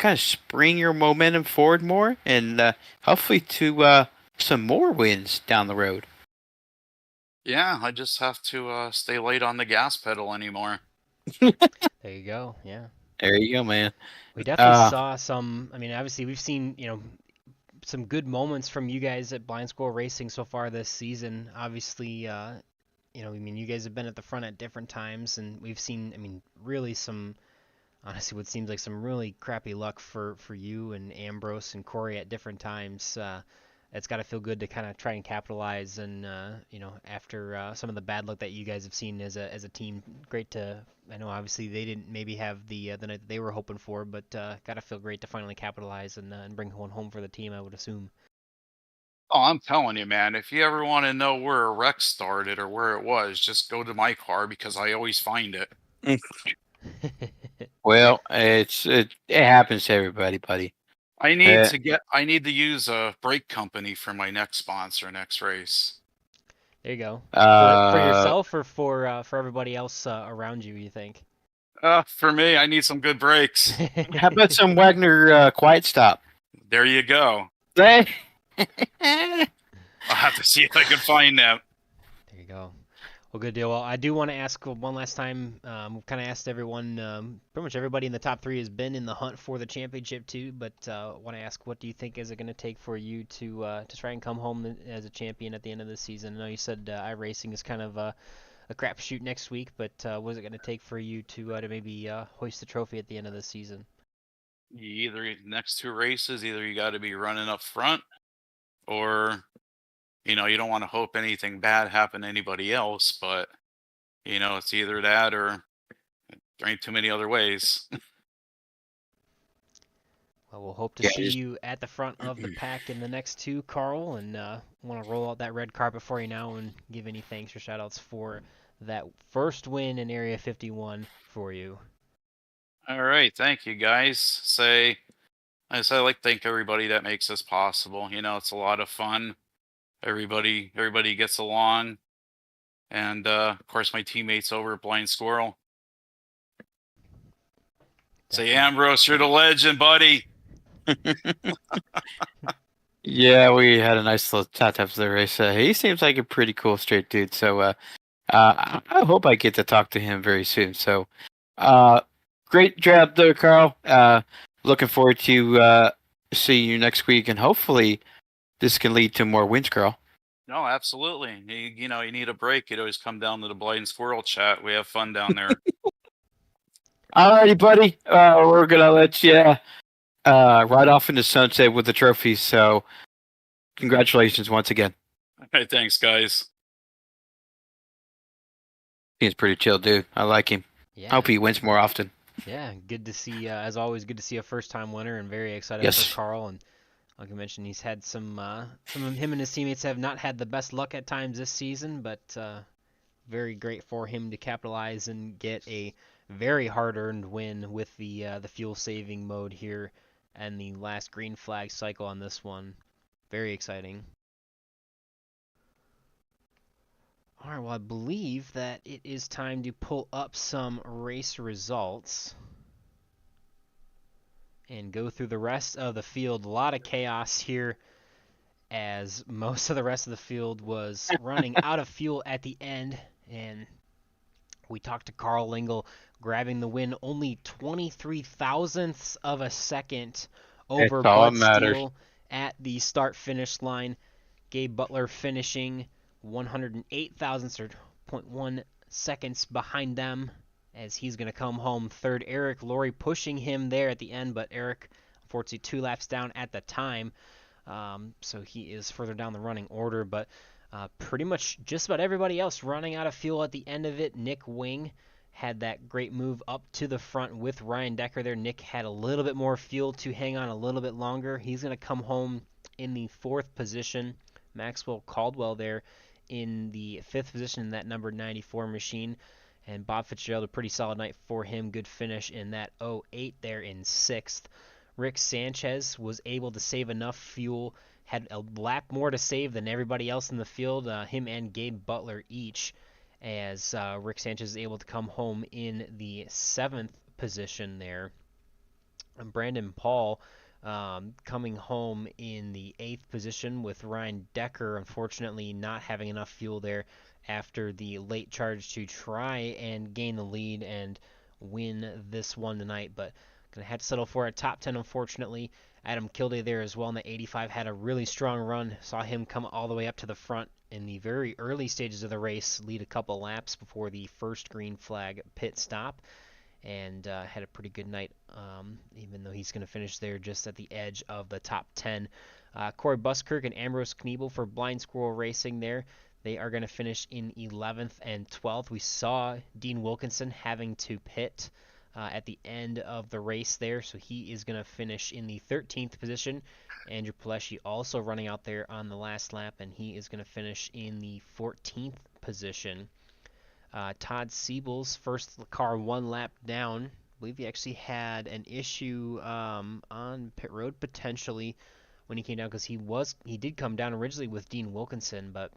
of spring your momentum forward more, and hopefully to some more wins down the road. Yeah, I just have to stay light on the gas pedal anymore. There you go. Yeah. There you go, man. We definitely saw some. I mean, obviously we've seen some good moments from you guys at Blind Squirrel Racing so far this season. Obviously, you guys have been at the front at different times, and we've seen, really honestly, what seems like some really crappy luck for you and Ambrose and Corey at different times. It's got to feel good to kind of try and capitalize, and after some of the bad luck that you guys have seen as a team, great to. I know obviously they didn't maybe have the night that they were hoping for, but got to feel great to finally capitalize and bring one home for the team, I would assume. Oh, I'm telling you, man, if you ever want to know where a wreck started or where it was, just go to my car because I always find it. Well, it happens to everybody, buddy. I need to use a brake company for my next sponsor next race. There you go. For yourself or for everybody else around you think? For me, I need some good brakes. How about some Wagner Quiet Stop? There you go. Hey. I'll have to see if I can find them. There you go. Well, good deal. Well, I do want to ask one last time. We've kind of asked everyone, pretty much everybody in the top 3 has been in the hunt for the championship too, but want to ask, what do you think is it going to take for you to try and come home as a champion at the end of the season? I know you said iRacing is kind of a crapshoot next week, but what is it going to take for you to maybe hoist the trophy at the end of the season? Either next 2 races, either you got to be running up front, or You don't want to hope anything bad happen to anybody else, but it's either that or there ain't too many other ways. Well, we'll hope to Yeah, see you at the front of the pack in the next two, Carl, and want to roll out that red carpet for you now and give any thanks or shoutouts for that first win in Area 51 for you. All right, thank you guys. I'd like to thank everybody that makes this possible. It's a lot of fun. Everybody gets along, and of course my teammates over at Blind Squirrel. Say, Ambrose, you're the legend, buddy. Yeah, we had a nice little chat after the race. He seems like a pretty cool straight dude. So I hope I get to talk to him very soon. So great job there, Carl. Looking forward to seeing you next week, and hopefully this can lead to more wins, Carl. No, absolutely. You need a break. You'd always come down to the Blind Squirrel chat. We have fun down there. Alrighty, buddy. We're gonna let you ride off into sunset with the trophy. So congratulations once again. All right, thanks, guys. He's a pretty chill dude. I like him. Yeah. Hope he wins more often. Yeah, good to see, as always, good to see a first-time winner, and very excited Yes. for Carl. And like I mentioned, he's had some of him and his teammates have not had the best luck at times this season, but very great for him to capitalize and get a very hard-earned win with the fuel-saving mode here and the last green flag cycle on this one. Very exciting. All right, well, I believe that it is time to pull up some race results and go through the rest of the field. A lot of chaos here as most of the rest of the field was running out of fuel at the end, and we talked to Carl Lingle grabbing the win only 23 thousandths of a second over That's all Bud that matters. Steele at the start-finish line. Gabe Butler finishing 108 thousandths or 0.1 seconds behind them as he's going to come home third. Eric Laurie pushing him there at the end, but Eric, unfortunately, 2 laps down at the time. So he is further down the running order, but pretty much just about everybody else running out of fuel at the end of it. Nick Wing had that great move up to the front with Ryan Decker there. Nick had a little bit more fuel to hang on a little bit longer. He's going to come home in the 4th position. Maxwell Caldwell there in the 5th position in that number 94 machine. And Bob Fitzgerald, a pretty solid night for him. Good finish in that 08 there in 6th. Rick Sanchez was able to save enough fuel, had a lap more to save than everybody else in the field, him and Gabe Butler each, as Rick Sanchez is able to come home in the 7th position there. And Brandon Paul coming home in the 8th position with Ryan Decker, unfortunately not having enough fuel there after the late charge to try and gain the lead and win this one tonight, but going to have to settle for a top 10, unfortunately. Adam Kilday there as well in the 85 had a really strong run. Saw him come all the way up to the front in the very early stages of the race, lead a couple laps before the first green flag pit stop, and had a pretty good night, even though he's going to finish there just at the edge of the top 10. Corey Buskirk and Ambrose Kniebel for Blind Squirrel Racing there. They are going to finish in 11th and 12th. We saw Dean Wilkinson having to pit at the end of the race there, so he is going to finish in the 13th position. Andrew Pileshi also running out there on the last lap, and he is going to finish in the 14th position. Todd Siebel's first car 1 lap down. I believe he actually had an issue on pit road potentially when he came down, because he did come down originally with Dean Wilkinson, but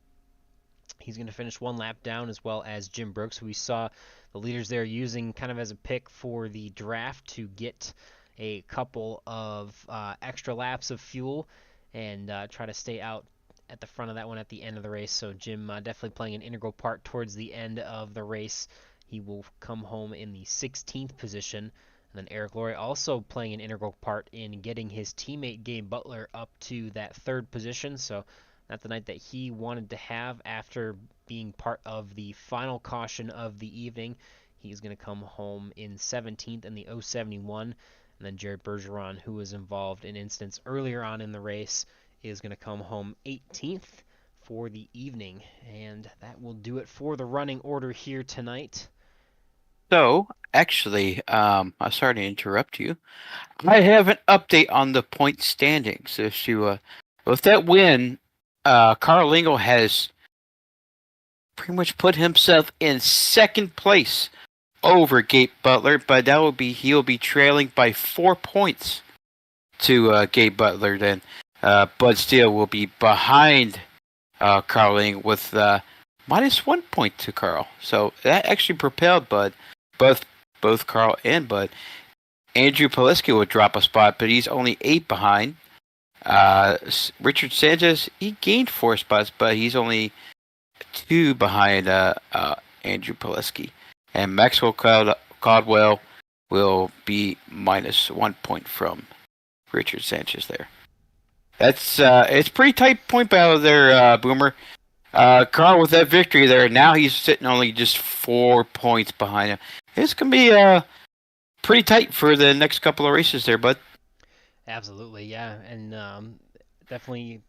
he's going to finish 1 lap down, as well as Jim Brooks, who we saw the leaders there using kind of as a pick for the draft to get a couple of extra laps of fuel and try to stay out at the front of that one at the end of the race. So Jim definitely playing an integral part towards the end of the race. He will come home in the 16th position. And then Eric Laurie also playing an integral part in getting his teammate Gabe Butler up to that 3rd position. So not the night that he wanted to have after being part of the final caution of the evening. He's going to come home in 17th in the 071. And then Jared Bergeron, who was involved in incidents earlier on in the race, is going to come home 18th for the evening. And that will do it for the running order here tonight. So, actually, I'm sorry to interrupt you. I have an update on the point standings. With that win, Carl Lingle has pretty much put himself in second place over Gabe Butler, but he'll be trailing by 4 points to Gabe Butler then. Bud Steele will be behind Carl Lingle with minus 1 point to Carl. So that actually propelled Bud, both Carl and Bud. Andrew Pileski will drop a spot, but he's only 8 behind. Richard Sanchez, he gained 4 spots, but he's only 2 behind Andrew Pileski. And Maxwell Caldwell will be minus 1 point from Richard Sanchez there. It's pretty tight point battle there, Boomer. Carl with that victory there, now he's sitting only just 4 points behind him. It's going to be pretty tight for the next couple of races there, bud. Absolutely, yeah. And definitely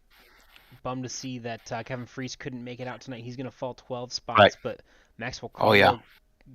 bummed to see that Kevin Freese couldn't make it out tonight. He's going to fall 12 spots, Right. But Maxwell Caldwell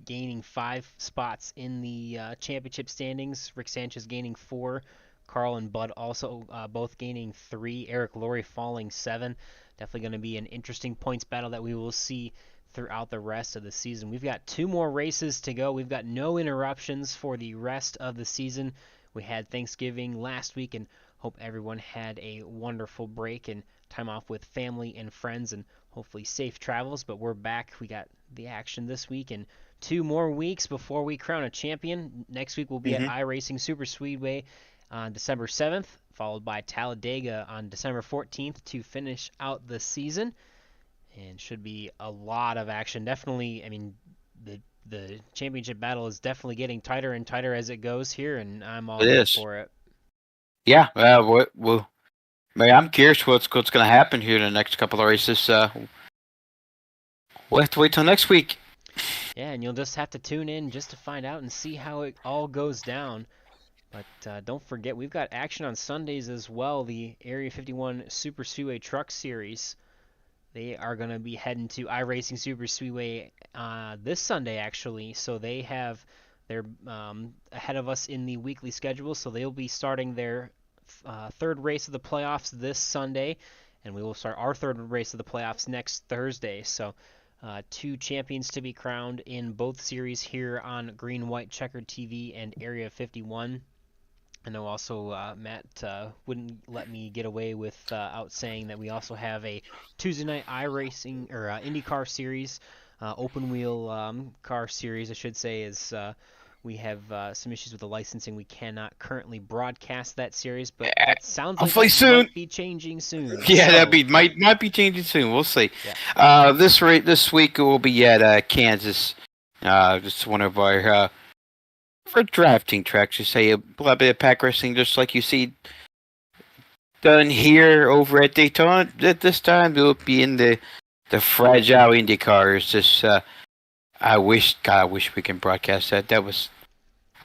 gaining 5 spots in the championship standings. Rick Sanchez gaining 4. Carl and Bud also both gaining 3. Eric Laurie falling 7. Definitely going to be an interesting points battle that we will see throughout the rest of the season. We've got 2 more races to go. We've got no interruptions for the rest of the season. We had Thanksgiving last week, and hope everyone had a wonderful break and time off with family and friends, and hopefully safe travels. But we're back. We got the action this week and 2 more weeks before we crown a champion. Next week we'll be at iRacing Super Speedway on December 7th, followed by Talladega on December 14th to finish out the season. And should be a lot of action. Definitely, I mean, the championship battle is definitely getting tighter and tighter as it goes here, and I'm all in for it. Yeah, well, I'm curious what's going to happen here in the next couple of races. We'll have to wait till next week. Yeah, and you'll just have to tune in just to find out and see how it all goes down. But don't forget, we've got action on Sundays as well. The Area 51 Super Speedway Truck Series. They are going to be heading to iRacing Super Speedway this Sunday, actually. So they're ahead of us in the weekly schedule. So they'll be starting their 3rd race of the playoffs this Sunday, and we will start our 3rd race of the playoffs next Thursday. So 2 champions to be crowned in both series here on Green White Checkered TV and Area 51. I know also Matt wouldn't let me get away without saying that we also have a Tuesday night iRacing or IndyCar series, open wheel car series, I should say, as we have some issues with the licensing. We cannot currently broadcast that series, but that sounds like Hopefully that soon. might be changing soon. Yeah, so, that might be changing soon. We'll see. Yeah. This week we'll be at Kansas. Just one of our for drafting tracks, you say a little bit of pack racing, just like you see done here over at Daytona. This time we'll be in the fragile Indy cars. Just I wish we can broadcast that.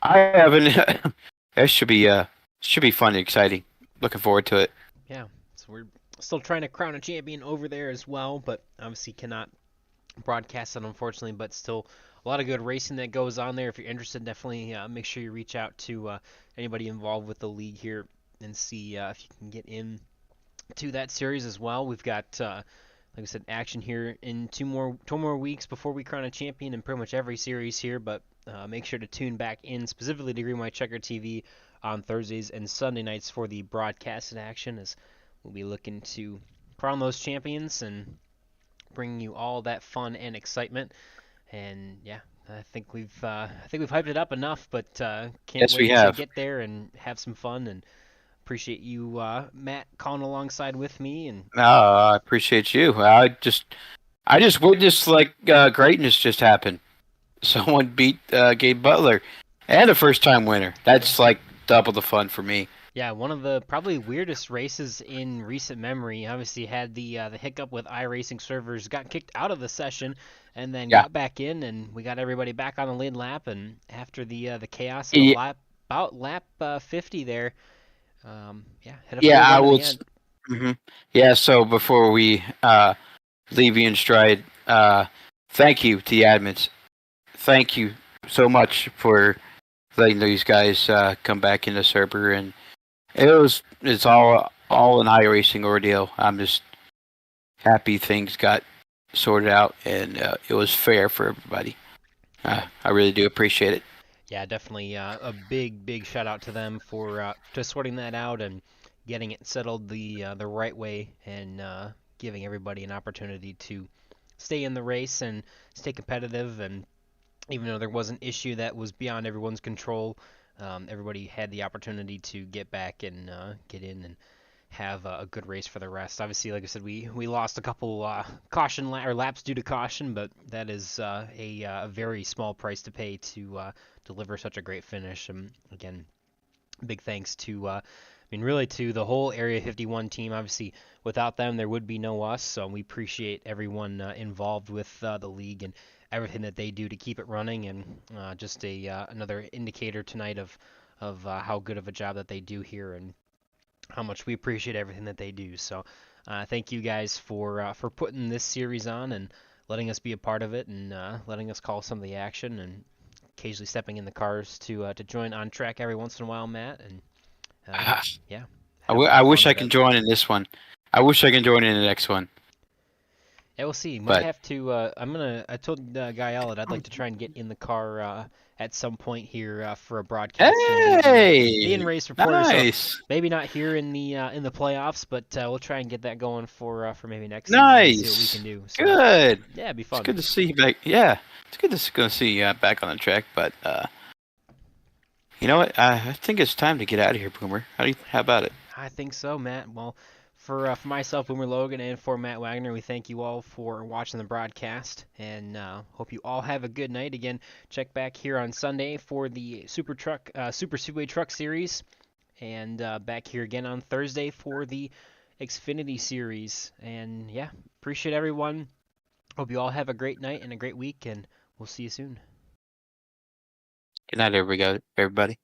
I haven't. That should be fun and exciting. Looking forward to it. Yeah, so we're still trying to crown a champion over there as well, but obviously cannot broadcast it, unfortunately, but still a lot of good racing that goes on there. If you're interested, definitely make sure you reach out to anybody involved with the league here and see if you can get in to that series as well. We've got, like I said, action here in 2 more weeks before we crown a champion in pretty much every series here, but make sure to tune back in specifically to Green White Checker TV on Thursdays and Sunday nights for the broadcasted action, as we'll be looking to crown those champions and bringing you all that fun and excitement. And yeah, I think we've hyped it up enough, but can't wait to get there and have some fun. And appreciate you, Matt, calling alongside with me. And I appreciate you. I just witnessed greatness just happen. Someone beat Gabe Butler and a first-time winner. That's like double the fun for me. Yeah, one of the probably weirdest races in recent memory. Obviously had the hiccup with iRacing servers, got kicked out of the session, and then got back in, and we got everybody back on the lead lap. And after the chaos of about lap 50 there, had a I will. Hmm. Yeah. So before we leave you in stride, thank you to the admins. Thank you so much for letting these guys come back in the server, and it's all an iRacing ordeal. I'm just happy things got sorted out, and it was fair for everybody. I really do appreciate it. Yeah, definitely a big shout out to them for just sorting that out and getting it settled the right way and giving everybody an opportunity to stay in the race and stay competitive. And even though there was an issue that was beyond everyone's control, everybody had the opportunity to get back and get in and have a good race for the rest. Obviously, like I said, we lost a couple or laps due to caution, but that is a very small price to pay to deliver such a great finish. And again, big thanks to really to the whole Area 51 team. Obviously, without them, there would be no us. So we appreciate everyone involved with the league and everything that they do to keep it running. And just another indicator tonight of how good of a job that they do here and how much we appreciate everything that they do. So, thank you guys for putting this series on and letting us be a part of it and letting us call some of the action and occasionally stepping in the cars to join on track every once in a while, Matt. And yeah, have a lot I of fun wish I with can it. join in this one. I wish I can join in the next one, Yeah, we'll see. Might but have to. I told Gael that I'd like to try and get in the car at some point here for a broadcast and be in hey, race reporter. So nice, maybe not here in the playoffs, but we'll try and get that going for maybe next season and see what we nice, can do. So good. yeah, it'd be It's good fun. to see you back. Yeah, it's good to go see you back on the track. But you know what? I think it's time to get out of here, Boomer. How about it? I think so, Matt. Well, for myself, Boomer Logan, and for Matt Wagner, we thank you all for watching the broadcast, and hope you all have a good night. Again, check back here on Sunday for the Super Speedway Truck Series, and back here again on Thursday for the Xfinity Series. And yeah, appreciate everyone. Hope you all have a great night and a great week, and we'll see you soon. Good night, everybody.